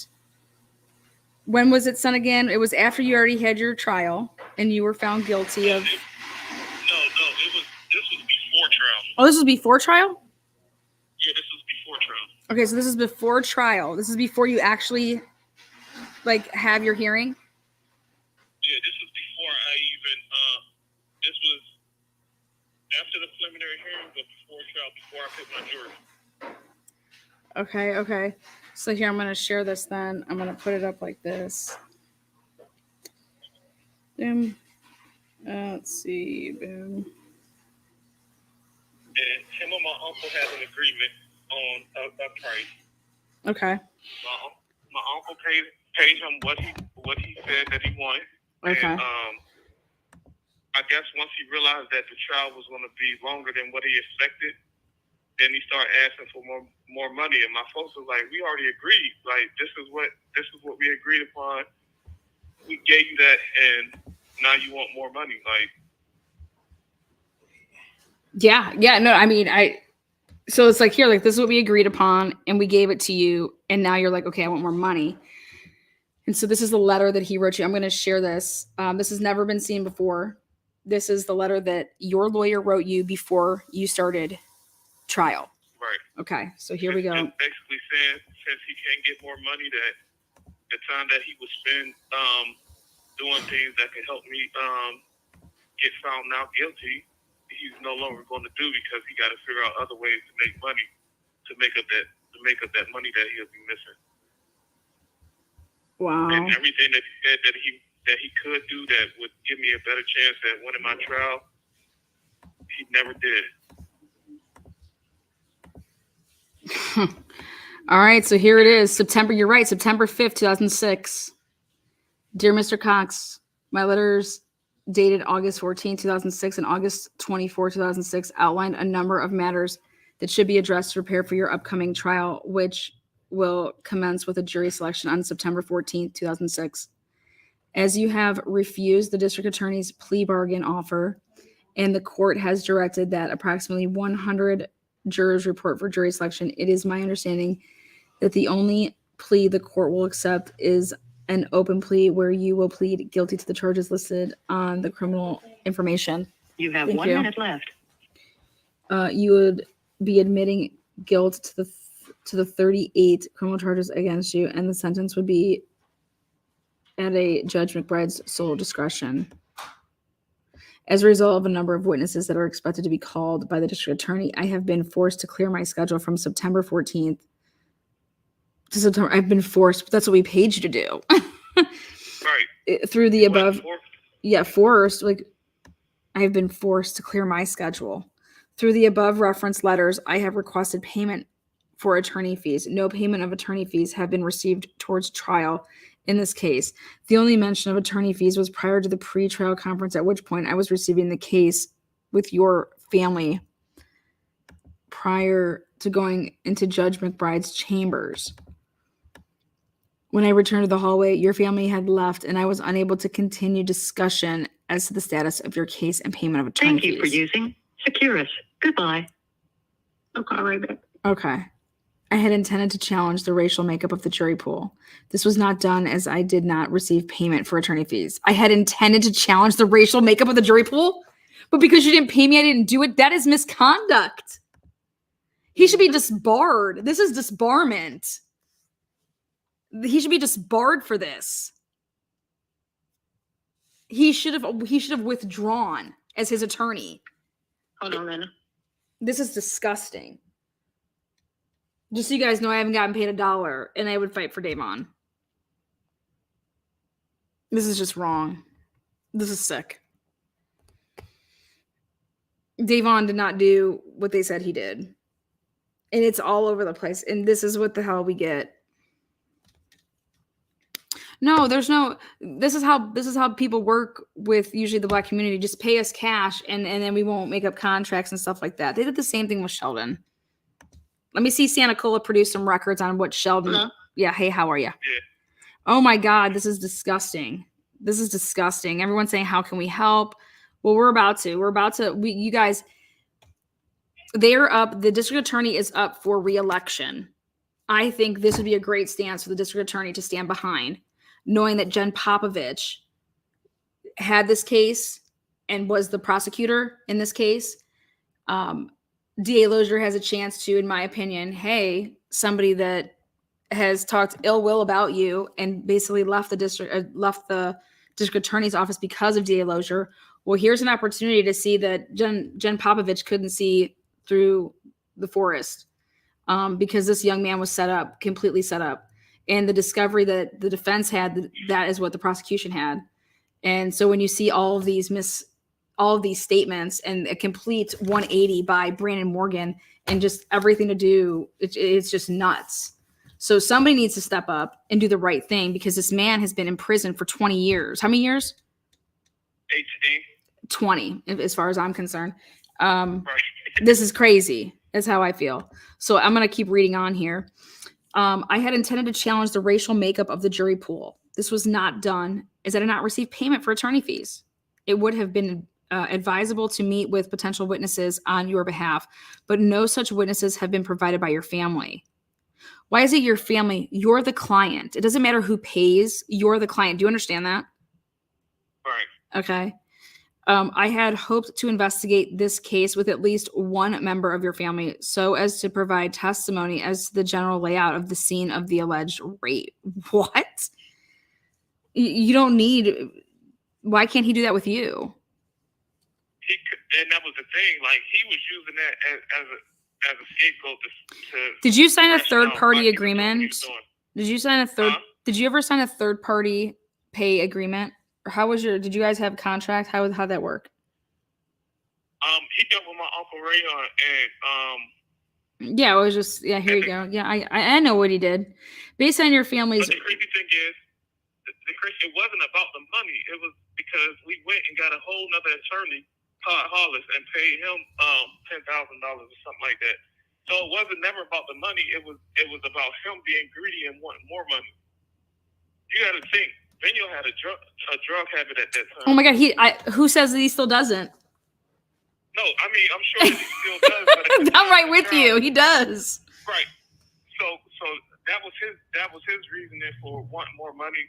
when was it sent again? It was after you already had your trial and you were found guilty of. No, this was before trial. Oh, this was before trial? Yeah, this was before trial. Okay, so this is before trial. This is before you actually like have your hearing? Yeah, this was before I even this was after the preliminary hearing, but before trial, before I picked my jury. Okay. So here I'm going to share this then. I'm going to put it up like this. Boom. Let's see. Boom. And him and my uncle had an agreement on a price. Okay. My uncle paid him what he said that he wanted. Okay. And I guess once he realized that the trial was going to be longer than what he expected, then he started asking for more money. And my folks was like, "We already agreed. Like this is what we agreed upon. We gave you that, and now you want more money." Like. Yeah. No, I mean, so it's like here, like this is what we agreed upon, and we gave it to you, and now you're like, okay, I want more money. And so this is the letter that he wrote you. I'm going to share this. This has never been seen before. This is the letter that your lawyer wrote you before you started trial. Right. Okay, so here we go. It's basically saying since he can't get more money, that the time that he would spend doing things that could help me get found now guilty, he's no longer going to do because he got to figure out other ways to make money to make up that money that he'll be missing. Wow. And everything that he said that he could do that would give me a better chance at winning my trial, he never did. All right, so here it is. You're right, September 5th, 2006. Dear Mr. Cox, my letters dated August 14, 2006 and August 24, 2006 outlined a number of matters that should be addressed to prepare for your upcoming trial, which will commence with a jury selection on September 14, 2006. As you have refused the district attorney's plea bargain offer, and the court has directed that approximately 100 jurors report for jury selection, it is my understanding that the only plea the court will accept is an open plea where you will plead guilty to the charges listed on the criminal information. You have Thank 1 you. minute left. You would be admitting guilt to the 38 criminal charges against you, and the sentence would be at a Judge McBride's sole discretion. As a result of a number of witnesses that are expected to be called by the district attorney, I have been forced to clear my schedule from September 14th to September. I've been forced. That's what we paid you to do. Right. Through the above. Forced. I have been forced to clear my schedule. Through the above referenced letters, I have requested payment for attorney fees. No payment of attorney fees have been received towards trial in this case. The only mention of attorney fees was prior to the pre-trial conference, at which point I was receiving the case with your family prior to going into Judge McBride's chambers. When I returned to the hallway, your family had left, and I was unable to continue discussion as to the status of your case and payment of attorney fees. Thank you for using Securus. Goodbye. I'll call right back. Okay. I had intended to challenge the racial makeup of the jury pool. This was not done as I did not receive payment for attorney fees. I had intended to challenge the racial makeup of the jury pool, but because you didn't pay me, I didn't do it. That is misconduct. He should be disbarred. This is disbarment. He should be disbarred for this. He should have withdrawn as his attorney. Hold on, Lena. This is disgusting. Just so you guys know, I haven't gotten paid $1, and I would fight for Dayvon. This is just wrong. This is sick. Dayvon did not do what they said he did. And it's all over the place. And this is what the hell we get. No, there's no, this is how people work with usually the Black community. Just pay us cash and then we won't make up contracts and stuff like that. They did the same thing with Sheldon. Let me see Santa Cola produce some records on what Sheldon. Hello? Yeah. Hey, how are you? Yeah. Oh my God. This is disgusting. This is disgusting. Everyone's saying, how can we help? Well, we're about to, you guys, they're up. The district attorney is up for re-election. I think this would be a great stance for the district attorney to stand behind, knowing that Jen Popovich had this case and was the prosecutor in this case. DA Lozier has a chance to, in my opinion, hey, somebody that has talked ill will about you and basically left the district attorney's office because of DA Lozier. Well, here's an opportunity to see that Jen Popovich couldn't see through the forest because this young man was completely set up. And the discovery that the defense had, that is what the prosecution had. And so when you see all of these statements and a complete 180 by Brandon Morgan and just everything to do, it's just nuts. So somebody needs to step up and do the right thing because this man has been in prison for 20 years. How many years? 18. 20, as far as I'm concerned. Right. This is crazy. That's how I feel. So I'm going to keep reading on here. I had intended to challenge the racial makeup of the jury pool. This was not done as I did not receive payment for attorney fees. It would have been advisable to meet with potential witnesses on your behalf, but no such witnesses have been provided by your family. Why is it your family? You're the client. It doesn't matter who pays. You're the client. Do you understand that? Right. Okay. I had hoped to investigate this case with at least one member of your family so as to provide testimony as to the general layout of the scene of the alleged rape. What? You don't need... Why can't he do that with you? and that was the thing. Like, he was using that as a scapegoat to Did you sign a ration third out party why he was doing what he agreement? was doing. Did you sign a third? Huh? Did you ever sign a third party pay agreement? Or how was your? Did you guys have a contract? How'd that work? He dealt with my Uncle Rayon, and Yeah, it was just yeah. Here you go. Yeah, I know what he did. Based on your family's. but the crazy thing is, it wasn't about the money. It was because we went and got a whole nother attorney, Todd Hollis, and paid him $10,000 or something like that. So it wasn't never about the money. It was about him being greedy and wanting more money. You got to think, Benio had a drug habit at that time. Oh my God, who says that he still doesn't? No, I mean, I'm sure that he still does. But I'm right with you. He does. Right. So that was his reasoning for wanting more money.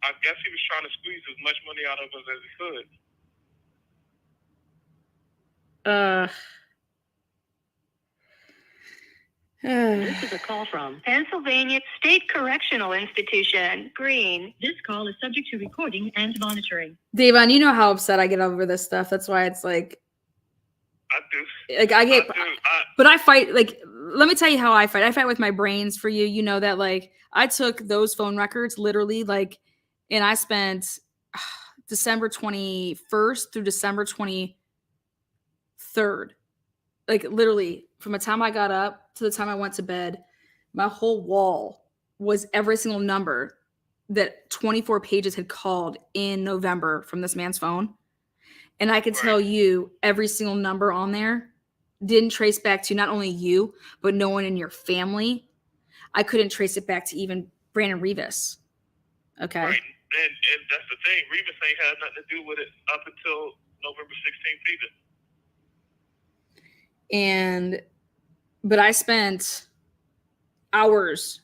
I guess he was trying to squeeze as much money out of us as he could. This is a call from Pennsylvania State Correctional Institution, Green. This call is subject to recording and monitoring. Dayvon, you know how upset I get over this stuff. That's why it's like. I do. Like but I fight. Like, let me tell you how I fight. I fight with my brains for you. You know that. Like, I took those phone records literally, like, and I spent December 21st through December 23rd. Like, literally, from the time I got up to the time I went to bed, my whole wall was every single number that 24 pages had called in November from this man's phone. And I could tell you every single number on there didn't trace back to not only you, but no one in your family. I couldn't trace it back to even Brandon Rivas. Okay. Right. And that's the thing. Rivas ain't had nothing to do with it up until November 16th either. But I spent hours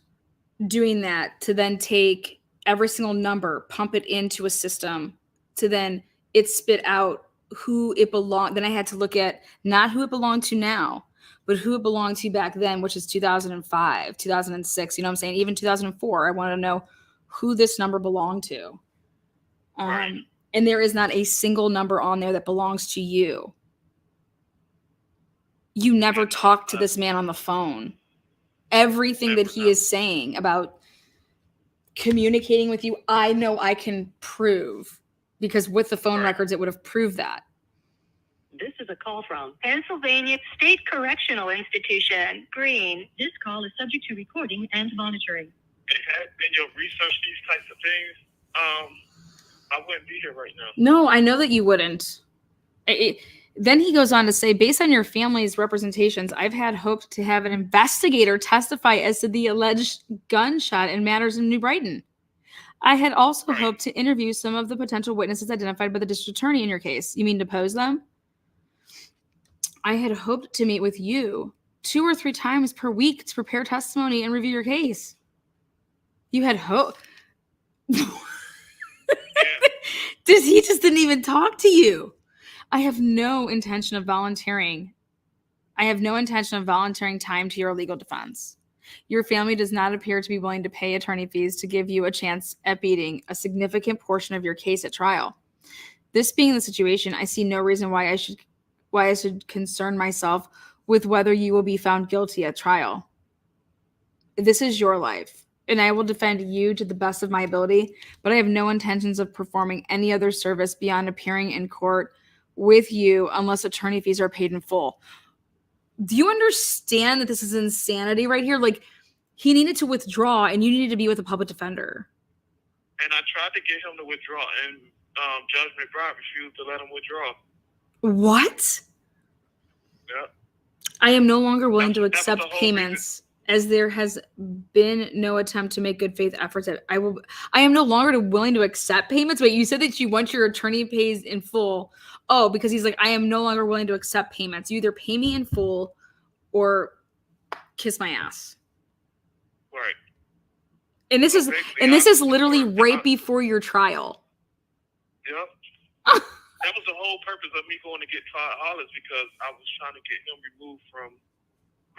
doing that to then take every single number, pump it into a system, to then it spit out who it belonged. Then I had to look at not who it belonged to now, but who it belonged to back then, which is 2005, 2006. You know what I'm saying? Even 2004, I wanted to know who this number belonged to. And there is not a single number on there that belongs to you. You never talked to this man on the phone. Everything that he is saying about communicating with you, I know I can prove. Because with the phone records, it would have proved that. This is a call from Pennsylvania State Correctional Institution, Green. This call is subject to recording and monitoring. It had been your research these types of things, I wouldn't be here right now. No, I know that you wouldn't. Then he goes on to say, based on your family's representations, I've had hoped to have an investigator testify as to the alleged gunshot in matters in New Brighton. I had also hoped to interview some of the potential witnesses identified by the district attorney in your case. You mean depose them? I had hoped to meet with you 2 or 3 times per week to prepare testimony and review your case. You had hope. He just didn't even talk to you. I have no intention of volunteering time to your legal defense. Your family does not appear to be willing to pay attorney fees to give you a chance at beating a significant portion of your case at trial. This being the situation, I see no reason why I should concern myself with whether you will be found guilty at trial. This is your life, and I will defend you to the best of my ability, but I have no intentions of performing any other service beyond appearing in court with you unless attorney fees are paid in full. Do you understand that this is insanity right here? Like, he needed to withdraw, and you needed to be with a public defender. And I tried to get him to withdraw, and Judge McBride refused to let him withdraw. What? Yep. I am no longer willing to accept payments, as there has been no attempt to make good faith efforts. I am no longer willing to accept payments. Wait, you said that you want your attorney pays in full. Oh, because he's like, I am no longer willing to accept payments. You either pay me in full or kiss my ass. Right. And this is literally right before your trial. Yep. That was the whole purpose of me going to get Todd Hollis, because I was trying to get him removed from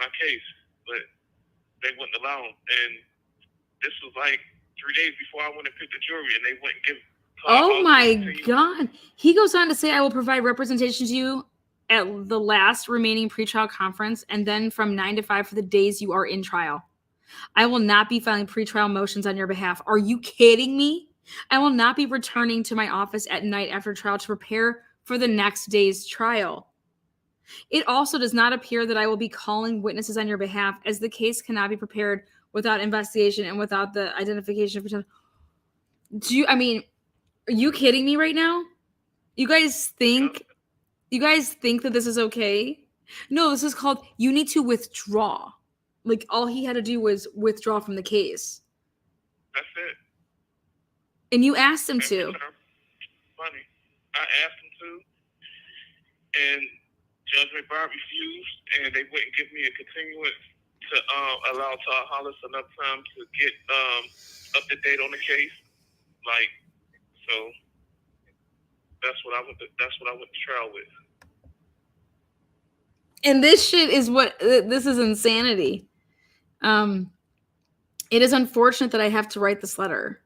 my case, but they wouldn't allow him. And this was like 3 days before I went and picked the jury, and they wouldn't give So I Oh also my continue- God. He goes on to say, I will provide representation to you at the last remaining pretrial conference and then from 9 to 5 for the days you are in trial. I will not be filing pretrial motions on your behalf. Are you kidding me? I will not be returning to my office at night after trial to prepare for the next day's trial. It also does not appear that I will be calling witnesses on your behalf, as the case cannot be prepared without investigation and without the identification of potential. Are you kidding me right now? You guys think that this is okay? No, this is called you need to withdraw. Like all he had to do was withdraw from the case. That's it. And you asked him And to. return money. I asked him to, and Judge McBride refused, and they wouldn't give me a continuance to allow Todd Hollis enough time to get up to date on the case. Like, so that's what I went to trial with. And this shit is this is insanity. It is unfortunate that I have to write this letter,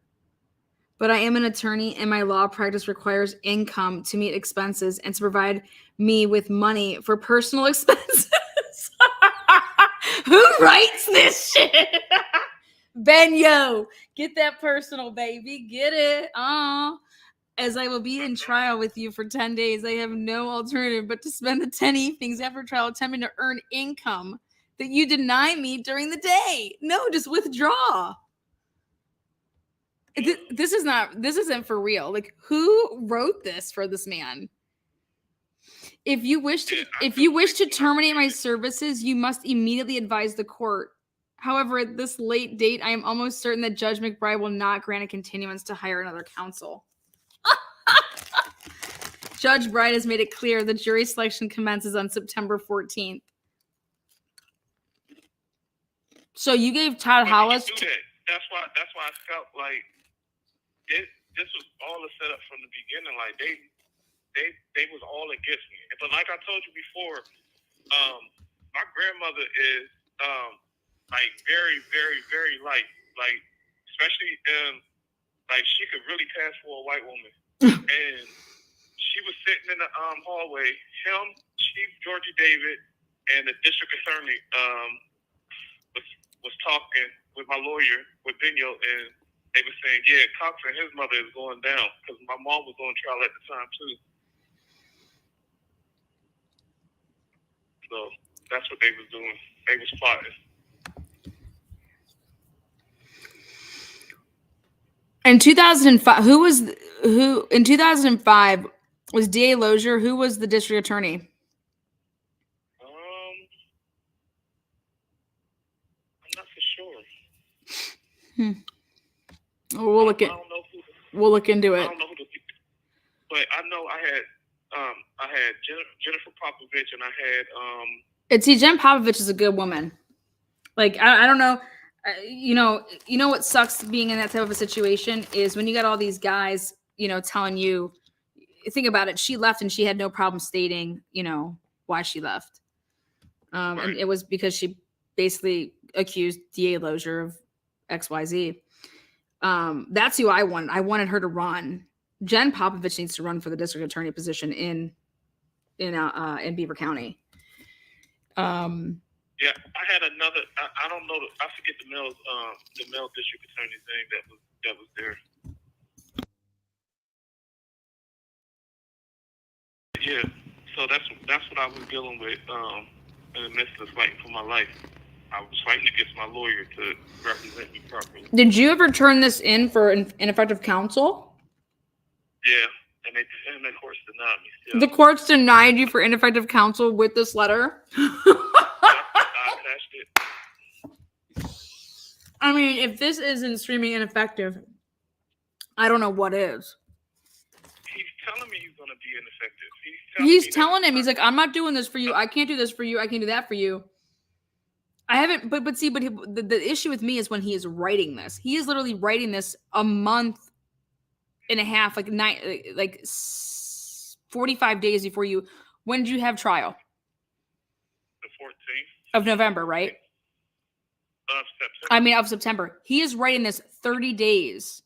but I am an attorney and my law practice requires income to meet expenses and to provide me with money for personal expenses. Who writes this shit? Benyo, get that personal, baby. Get it. As I will be in trial with you for 10 days, I have no alternative but to spend the 10 evenings after trial attempting to earn income that you deny me during the day. No, just withdraw. This isn't for real. Like, who wrote this for this man? If you wish to terminate my services, you must immediately advise the court. However, at this late date, I am almost certain that Judge McBride will not grant a continuance to hire another counsel. Judge Bride has made it clear the jury selection commences on September 14th. So you gave Todd Hollis. That's why I felt like this was all a setup from the beginning. Like they was all against me. But like I told you before, my grandmother is like very, very, very light. Like especially like she could really pass for a white woman. And she was sitting in the hallway. Him, Chief Georgie David, and the district attorney was talking with my lawyer, with Benyo, and they were saying, yeah, Cox and his mother is going down because my mom was on trial at the time too. So that's what they was doing. They was plotting. In 2005, in 2005 was D.A. Lozier? Who was the district attorney? I'm not for sure. We'll look into it. I don't know who but I know I had Jennifer Popovich and I had Jen Popovich is a good woman. Like I don't know, you know what sucks being in that type of a situation is when you got all these guys, telling you. Think about it. She left and she had no problem stating, why she left. Right. And it was because she basically accused D.A. Lozier of XYZ. That's who I wanted. I wanted her to run. Jen Popovich needs to run for the district attorney position in Beaver County. Yeah, I had another. I don't know. I forget the male district attorney's name that was there. Yeah, so that's what I was dealing with in the midst of fighting for my life. I was fighting against my lawyer to represent me properly. Did you ever turn this in for ineffective counsel? Yeah, and the courts denied me. Still. The courts denied you for ineffective counsel with this letter? I attached it. I mean, if this isn't streaming ineffective, I don't know what is. He's telling me he's going to be ineffective. He's telling him, he's like, I'm not doing this for you. I can't do this for you. I can't do that for you. I haven't, but the issue with me is when he is writing this. He is literally writing this a month and a half, like 45 days before you. When did you have trial? The 14th. Of November, right? Of September. Of September. He is writing this 30 days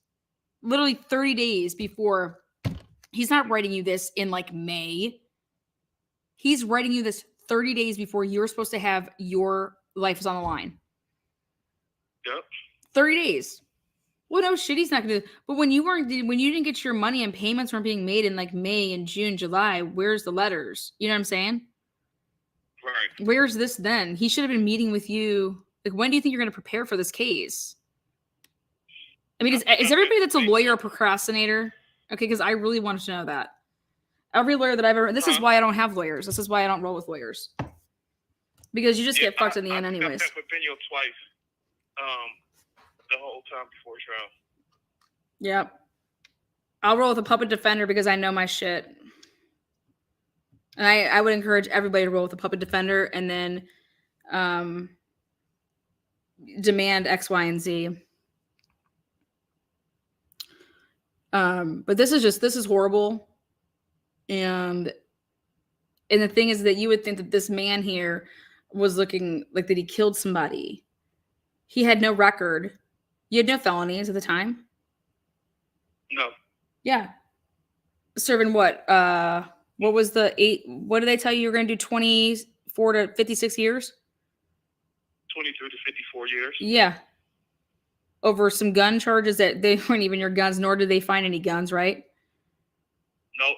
literally 30 days before. He's not writing you this in like May. He's writing you this 30 days before you're supposed to have your life is on the line. Yep. 30 days. Well, no shit, he's not gonna do. But when you didn't get your money and payments weren't being made in like May and June, July, where's the letters? You know what I'm saying? Right. Where's this then? He should have been meeting with you. Like, when do you think you're going to prepare for this case? I mean, is everybody that's a lawyer a procrastinator? Okay, because I really wanted to know that. Every lawyer that I've ever... This is why I don't have lawyers. This is why I don't roll with lawyers. Because you just get fucked in the end anyways. I've met with Benio twice. The whole time before trial. Yep. I'll roll with a puppet defender because I know my shit. And I would encourage everybody to roll with a puppet defender and then demand X, Y, and Z. But this is horrible. And the thing is that you would think that this man here was looking like that he killed somebody. He had no record. You had no felonies at the time? No. Yeah. Serving what? What was the 8? What did they tell you were going to do? 24 to 56 years? 23 to 54 years. Yeah. Over some gun charges that they weren't even your guns, nor did they find any guns, right? No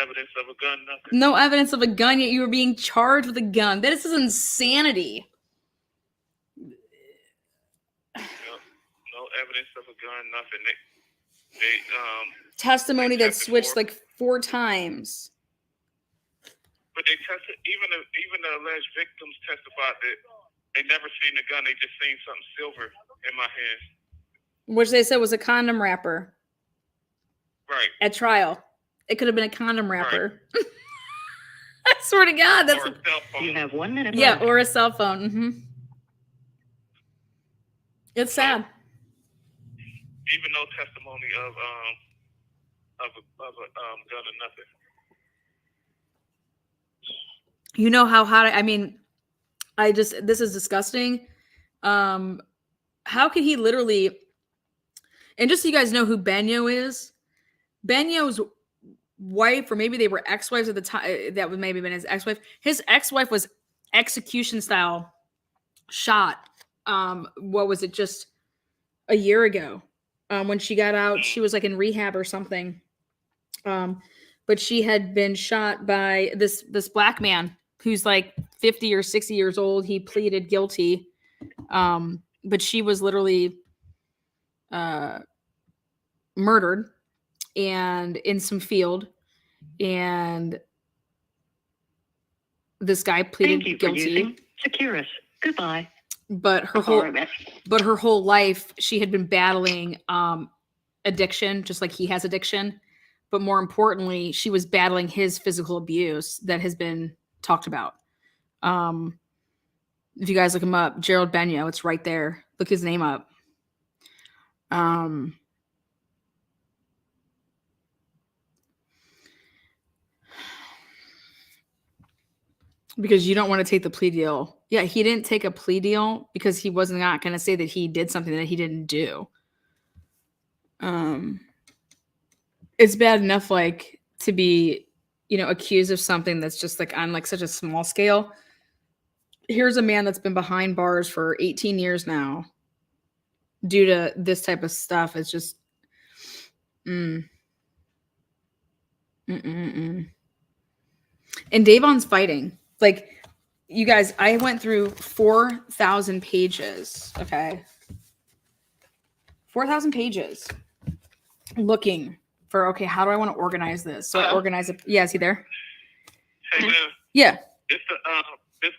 evidence of a gun, nothing. No evidence of a gun, yet you were being charged with a gun. This is insanity. No evidence of a gun, nothing. They testimony that switched like 4 times. But they tested, even the alleged victims testified that they never seen the gun. They just seen something silver in my hands. Which they said was a condom wrapper. Right. At trial. It could have been a condom wrapper. Right. I swear to God. That's or a cell phone. You have 1 minute yeah, left. or a cell phone. Mm-hmm. It's sad. Even no testimony of a gun or nothing. You know how hot I mean, this is disgusting. How could he literally, and just so you guys know who Benio is, Benio's wife, or maybe they were ex-wives at the time, that would maybe been his ex-wife. His ex-wife was execution style shot. What was it, just a year ago? When she got out, she was like in rehab or something. But she had been shot by this black man who's like 50 or 60 years old. He pleaded guilty. But she was literally murdered and in some field. And this guy pleaded Thank you guilty. For using Securus. Goodbye. But her whole life, she had been battling addiction, just like he has addiction. But more importantly, she was battling his physical abuse that has been talked about. If you guys look him up, Gerald Benio, it's right there. Look his name up. Because you don't want to take the plea deal. Yeah, he didn't take a plea deal because he was not going to say that he did something that he didn't do. It's bad enough, like, to be, accused of something that's just like on like such a small scale. Here's a man that's been behind bars for 18 years now due to this type of stuff. It's just, And Dayvon's fighting. Like, you guys, I went through 4,000 pages, okay? 4,000 pages looking for, okay, how do I want to organize this? So I organize it. Yeah, is he there? Hey, man. Yeah. This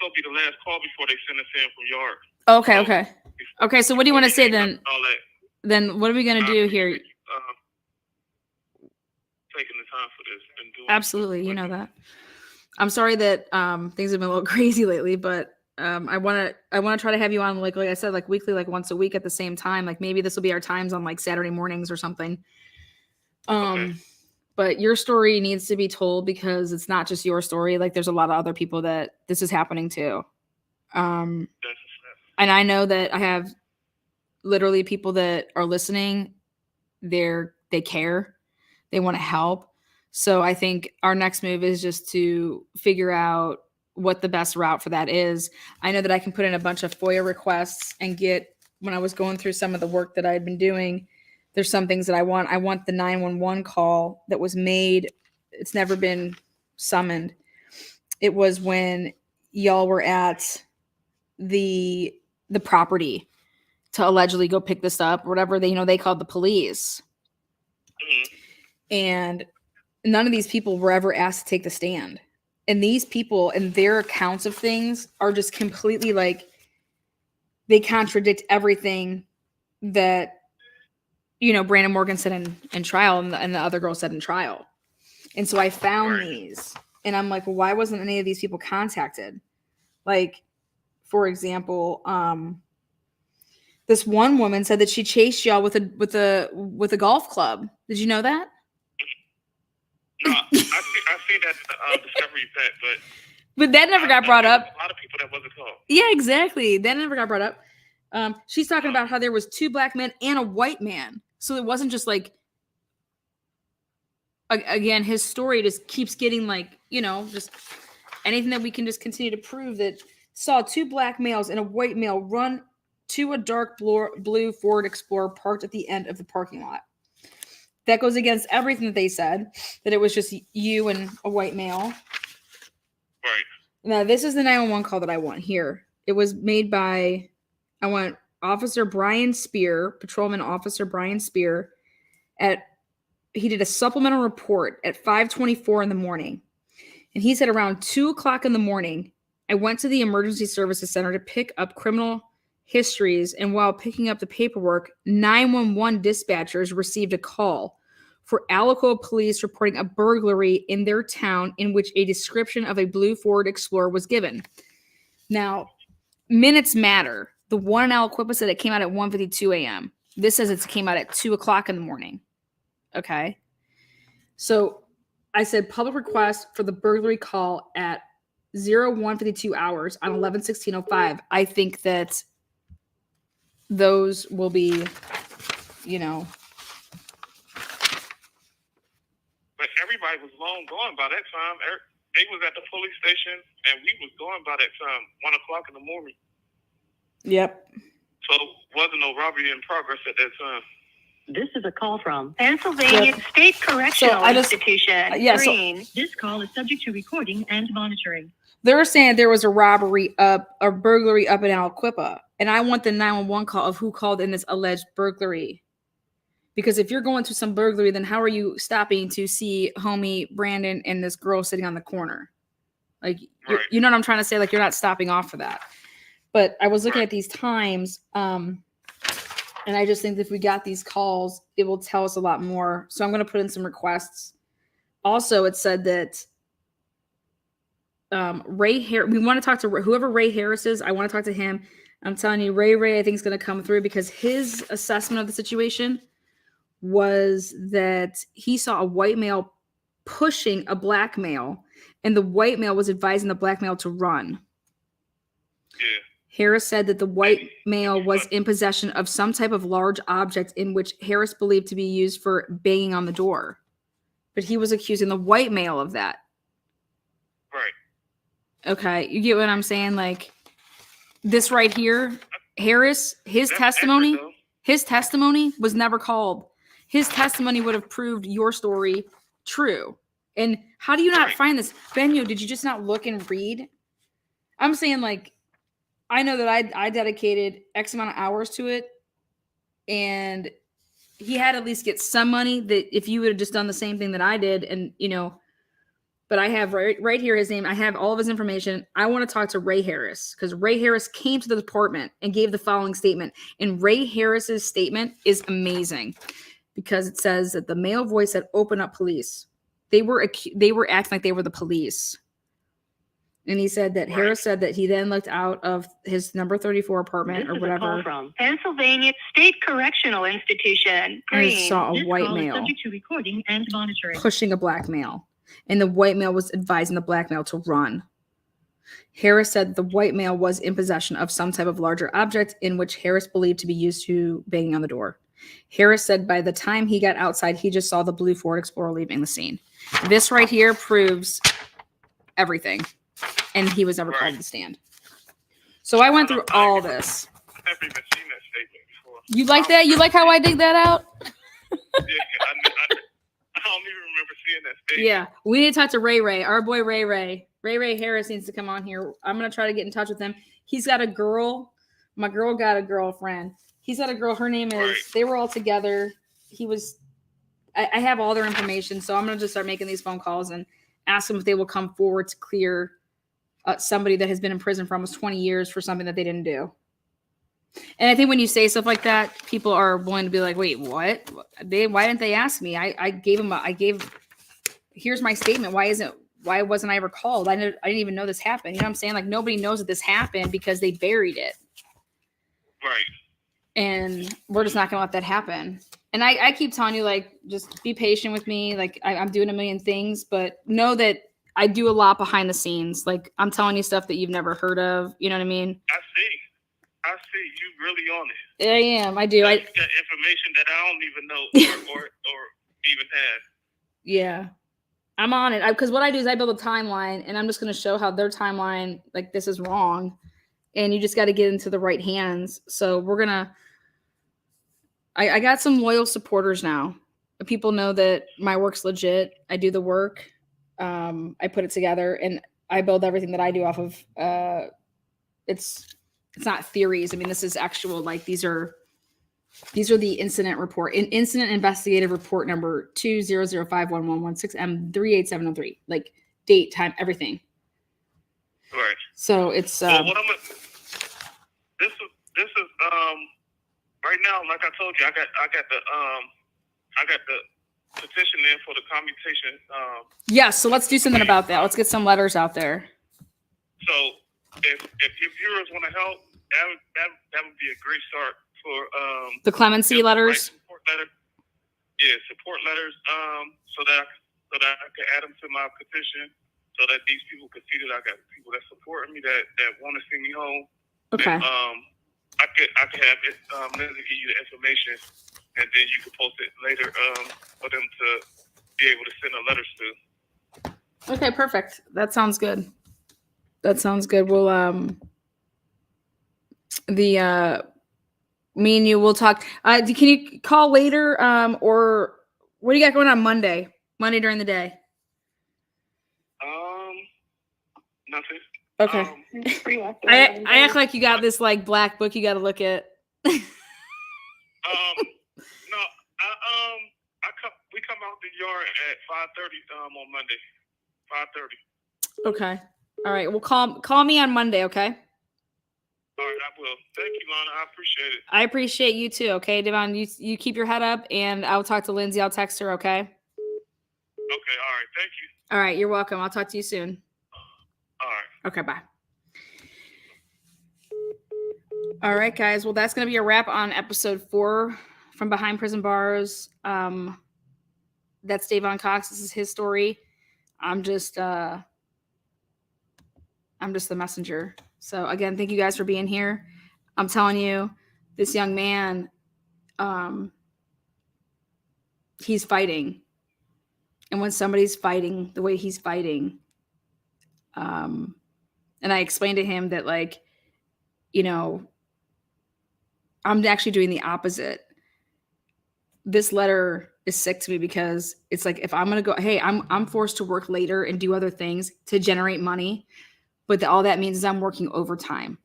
will be the last call before they send us in from yard. Okay, okay. Okay, so what do you want to say then? All that. Then what are we going to do here? Taking the time for this. And doing Absolutely, you know that. I'm sorry that things have been a little crazy lately, but I want to try to have you on like I said, like weekly, like once a week at the same time. Like maybe this will be our times on like Saturday mornings or something. Okay. But your story needs to be told because it's not just your story. Like there's a lot of other people that this is happening to. And I know that I have literally people that are listening. They're they care. They want to help. So I think our next move is just to figure out what the best route for that is. I know that I can put in a bunch of FOIA requests and get, when I was going through some of the work that I had been doing, there's some things that I want. I want the 911 call that was made. It's never been summoned. It was when y'all were at the property to allegedly go pick this up or whatever. They called the police. Mhm. And none of these people were ever asked to take the stand. And these people and their accounts of things are just completely like, they contradict everything that, Brandon Morgan said in trial and the other girl said in trial. And so I found Right. these and I'm like, well, why wasn't any of these people contacted? Like, for example, this one woman said that she chased y'all with a golf club. Did you know that? No, I see that in the Discovery event, But that never got brought up. A lot of people that wasn't called. Yeah, exactly. That never got brought up. She's talking about how there was 2 black men and a white man. So it wasn't just like, again, his story just keeps getting like, just anything that we can just continue to prove that saw 2 black males and a white male run to a dark blue Ford Explorer parked at the end of the parking lot. That goes against everything that they said, that it was just you and a white male. Right. Now, this is the 911 call that I want here. It was made by, I want Officer Brian Spear, Patrolman Officer Brian Spear, he did a supplemental report at 5:24 in the morning. And he said around 2 o'clock in the morning, I went to the emergency services center to pick up criminal histories. And while picking up the paperwork, 911 dispatchers received a call for Alico police reporting a burglary in their town in which a description of a blue Ford Explorer was given. Now, minutes matter. The one in Aliquippa said it came out at 1:52 a.m. This says it came out at 2 o'clock in the morning. Okay. So I said public request for the burglary call at 01:52 hours on 11/16/05. I think that those will be, But everybody was long gone by that time. They was at the police station, and we was gone by that time, 1 o'clock in the morning. Yep. So wasn't no robbery in progress at that time. This is a call from Pennsylvania Yep. State Correctional Institution. yeah, so- Green. This call is subject to recording and monitoring. They're saying there was a burglary up in Aliquippa. And I want the 911 call of who called in this alleged burglary. Because if you're going through some burglary, then how are you stopping to see homie Brandon and this girl sitting on the corner? Like, Right. you know what I'm trying to say? Like, you're not stopping off for that. But I was looking at these times, and I just think that if we got these calls, it will tell us a lot more. So I'm going to put in some requests. Also, it said that we want to talk to whoever Ray Harris is. I want to talk to him. I'm telling you, Ray, I think is going to come through because his assessment of the situation was that he saw a white male pushing a black male, and the white male was advising the black male to run. Yeah. Harris said that the white male was in possession of some type of large object in which Harris believed to be used for banging on the door. But he was accusing the white male of that. Right. Okay, you get what I'm saying? Like, this right here, Harris, his testimony was never called. His testimony would have proved your story true. And how do you not find this? Benyo, did you just not look and read? I'm saying, like, I know that I dedicated X amount of hours to it, and he had to at least get some money that if you would have just done the same thing that I did, and, but I have right here his name. I have all of his information. I want to talk to Ray Harris because Ray Harris came to the department and gave the following statement. And Ray Harris's statement is amazing because it says that the male voice said, "Open up, police." They were acting like they were the police. And he said that Harris said that he then looked out of his number 34 apartment This or is whatever. a call from Pennsylvania State Correctional Institution. I Green. saw a This white call is male subject to recording and monitoring. pushing a black male. And the white male was advising the black male to run. Harris said the white male was in possession of some type of larger object in which Harris believed to be used to banging on the door. Harris said by the time he got outside, he just saw the blue Ford Explorer leaving the scene. This right here proves everything. And he was never called to the stand. So I went through all this. I've never even seen that statement before. You like that? You like how I dig that out? Yeah, I don't even remember seeing that statement. Yeah, we need to talk to Ray. Our boy Ray. Ray Harris needs to come on here. I'm going to try to get in touch with him. He's got a girl. My girl got a girlfriend. He's got a girl. Her name is, Right. They were all together. I have all their information. So I'm going to just start making these phone calls and ask them if they will come forward to clear somebody that has been in prison for almost 20 years for something that they didn't do. And I think when you say stuff like that, people are willing to be like, wait, what? Why didn't they ask me? Here's my statement. Why wasn't I ever called? I didn't even know this happened. You know what I'm saying? Like, nobody knows that this happened because they buried it. Right. And we're just not going to let that happen. And I keep telling you, like, just be patient with me. Like, I'm doing a million things, but know that I do a lot behind the scenes. Like, I'm telling you stuff that you've never heard of. You know what I mean? I see. You really on it. I am. I do. You got information that I don't even know or even have. Yeah. I'm on it. Because what I do is I build a timeline, and I'm just going to show how their timeline, like, this is wrong. And you just got to get into the right hands. So we're going to, I got some loyal supporters now. People know that my work's legit. I do the work. I put it together, and I build everything that I do off of. It's not theories. I mean, this is actual, like, these are the incident report, incident investigative report number 20051116M38703, like date, time, everything. Right. So it's well, this is right now, like I told you, I got the petition in for the commutation. Yes, so let's do something about that. Let's get some letters out there. So if your viewers want to help, that would be a great start for the clemency letters. Support letter. Yeah, support letters. So that I can add them to my petition, so that these people can see that I got people that support me, that want to see me home. Okay. And, I could have it. Lindsay give you the information, and then you can post it later for them to be able to send the letters to. Okay, perfect. That sounds good. We'll me and you will talk. Can you call later? Or what do you got going on Monday? Monday during the day? Nothing. Okay. I act like you got this like black book you got to look at. No. We come out the yard at 5:30 on Monday. 5:30. Okay. All right. Well, call me on Monday. Okay. All right, I will. Thank you, Lana. I appreciate it. I appreciate you too. Okay, Dayvon, you keep your head up, and I'll talk to Lindsay. I'll text her. Okay. Okay. All right. Thank you. All right. You're welcome. I'll talk to you soon. All right. Okay. Bye. All right, guys. Well, that's going to be a wrap on episode 4 from Behind Prison Bars. That's Dayvon Cox. This is his story. I'm just the messenger. So again, thank you guys for being here. I'm telling you, this young man, he's fighting. And when somebody's fighting the way he's fighting, and I explained to him that, like, you know, I'm actually doing the opposite. This letter is sick to me because it's like, if I'm going to go, hey, I'm forced to work later and do other things to generate money. But all that means is I'm working overtime.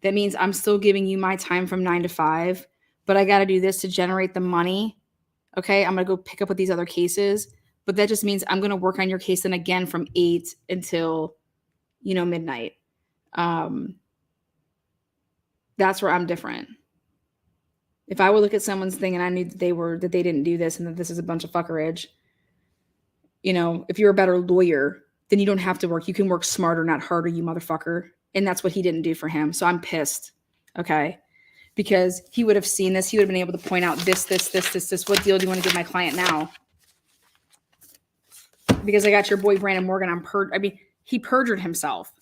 That means I'm still giving you my time from 9 to 5, but I got to do this to generate the money. Okay. I'm going to go pick up with these other cases, but that just means I'm going to work on your case then again from 8 until, midnight. That's where I'm different. If I would look at someone's thing and I knew that they didn't do this and that this is a bunch of fuckerage, if you're a better lawyer, then you don't have to work. You can work smarter, not harder, you motherfucker. And that's what he didn't do for him. So I'm pissed. Okay. Because he would have seen this. He would have been able to point out this. What deal do you want to give my client now? Because I got your boy, Brandon Morgan. He perjured himself.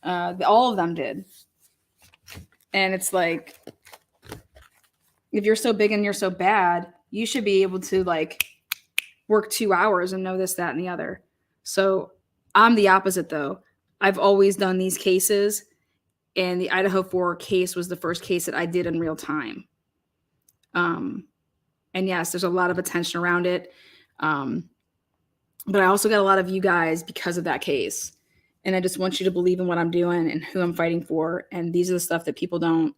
All of them did. And it's like, If you're so big and you're so bad, you should be able to like work 2 hours and know this, that, and the other. So I'm the opposite though. I've always done these cases, and the Idaho 4 case was the first case that I did in real time. And yes, there's a lot of attention around it. But I also got a lot of you guys because of that case. And I just want you to believe in what I'm doing and who I'm fighting for. And these are the stuff that people don't,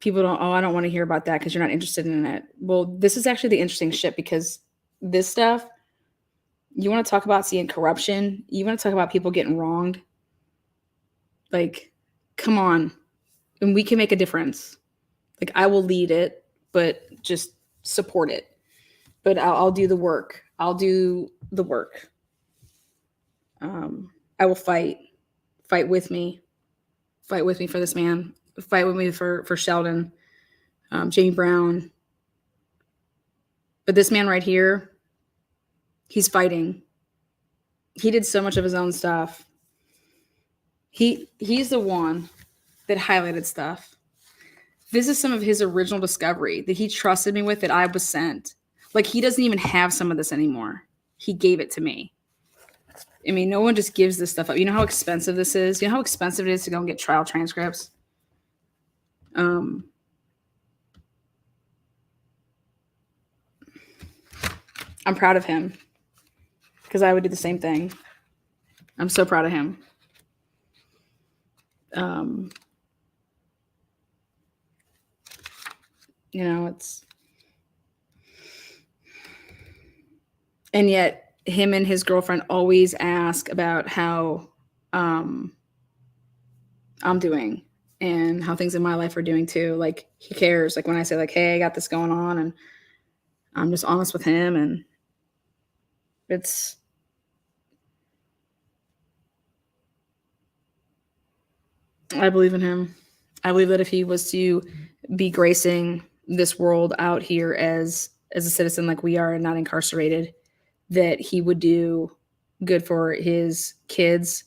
oh, I don't want to hear about that because you're not interested in it. Well, this is actually the interesting shit, because this stuff, you want to talk about seeing corruption, you want to talk about people getting wronged. Like, come on. And we can make a difference. Like, I will lead it, but just support it. But I'll do the work. I'll do the work. I will fight. Fight with me. Fight with me for this man. Fight with me for Sheldon, Jamie Brown. But this man right here, he's fighting. He did so much of his own stuff. He's the one that highlighted stuff. This is some of his original discovery that he trusted me with, that I was sent. Like, he doesn't even have some of this anymore. He gave it to me. I mean, no one just gives this stuff up. You know how expensive this is? You know how expensive it is to go and get trial transcripts? I'm proud of him, because I would do the same thing. I'm so proud of him. You know, it's, and yet him and his girlfriend always ask about how I'm doing and how things in my life are doing too. Like, he cares. Like, when I say like, hey, I got this going on, and I'm just honest with him, and I believe in him. I believe that if he was to be gracing this world out here as a citizen like we are and not incarcerated, that he would do good for his kids,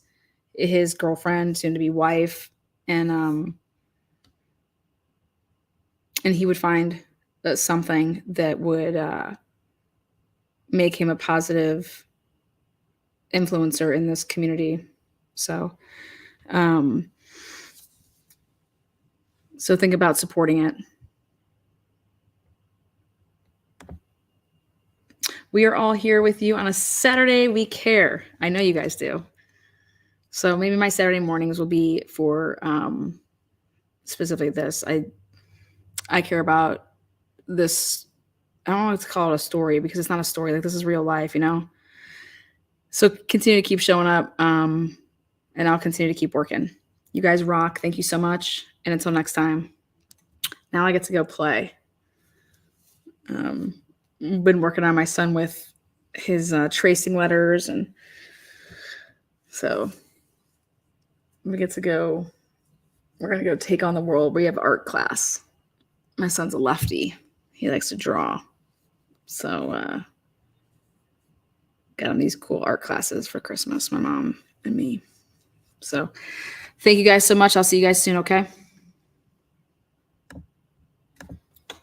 his girlfriend, soon to be wife, and he would find something that would make him a positive influencer in this community. So think about supporting it. We are all here with you on a Saturday. We care. I know you guys do. So maybe my Saturday mornings will be for specifically this. I care about this. I don't want to call it a story, because it's not a story. Like, this is real life, you know? So continue to keep showing up, and I'll continue to keep working. You guys rock. Thank you so much. And until next time, now I get to go play. Been working on my son with his tracing letters, and so we get to go. We're gonna go take on the world. We have art class. My son's a lefty. He likes to draw, so got him these cool art classes for Christmas, my mom and me. So thank you guys so much. I'll see you guys soon. Okay.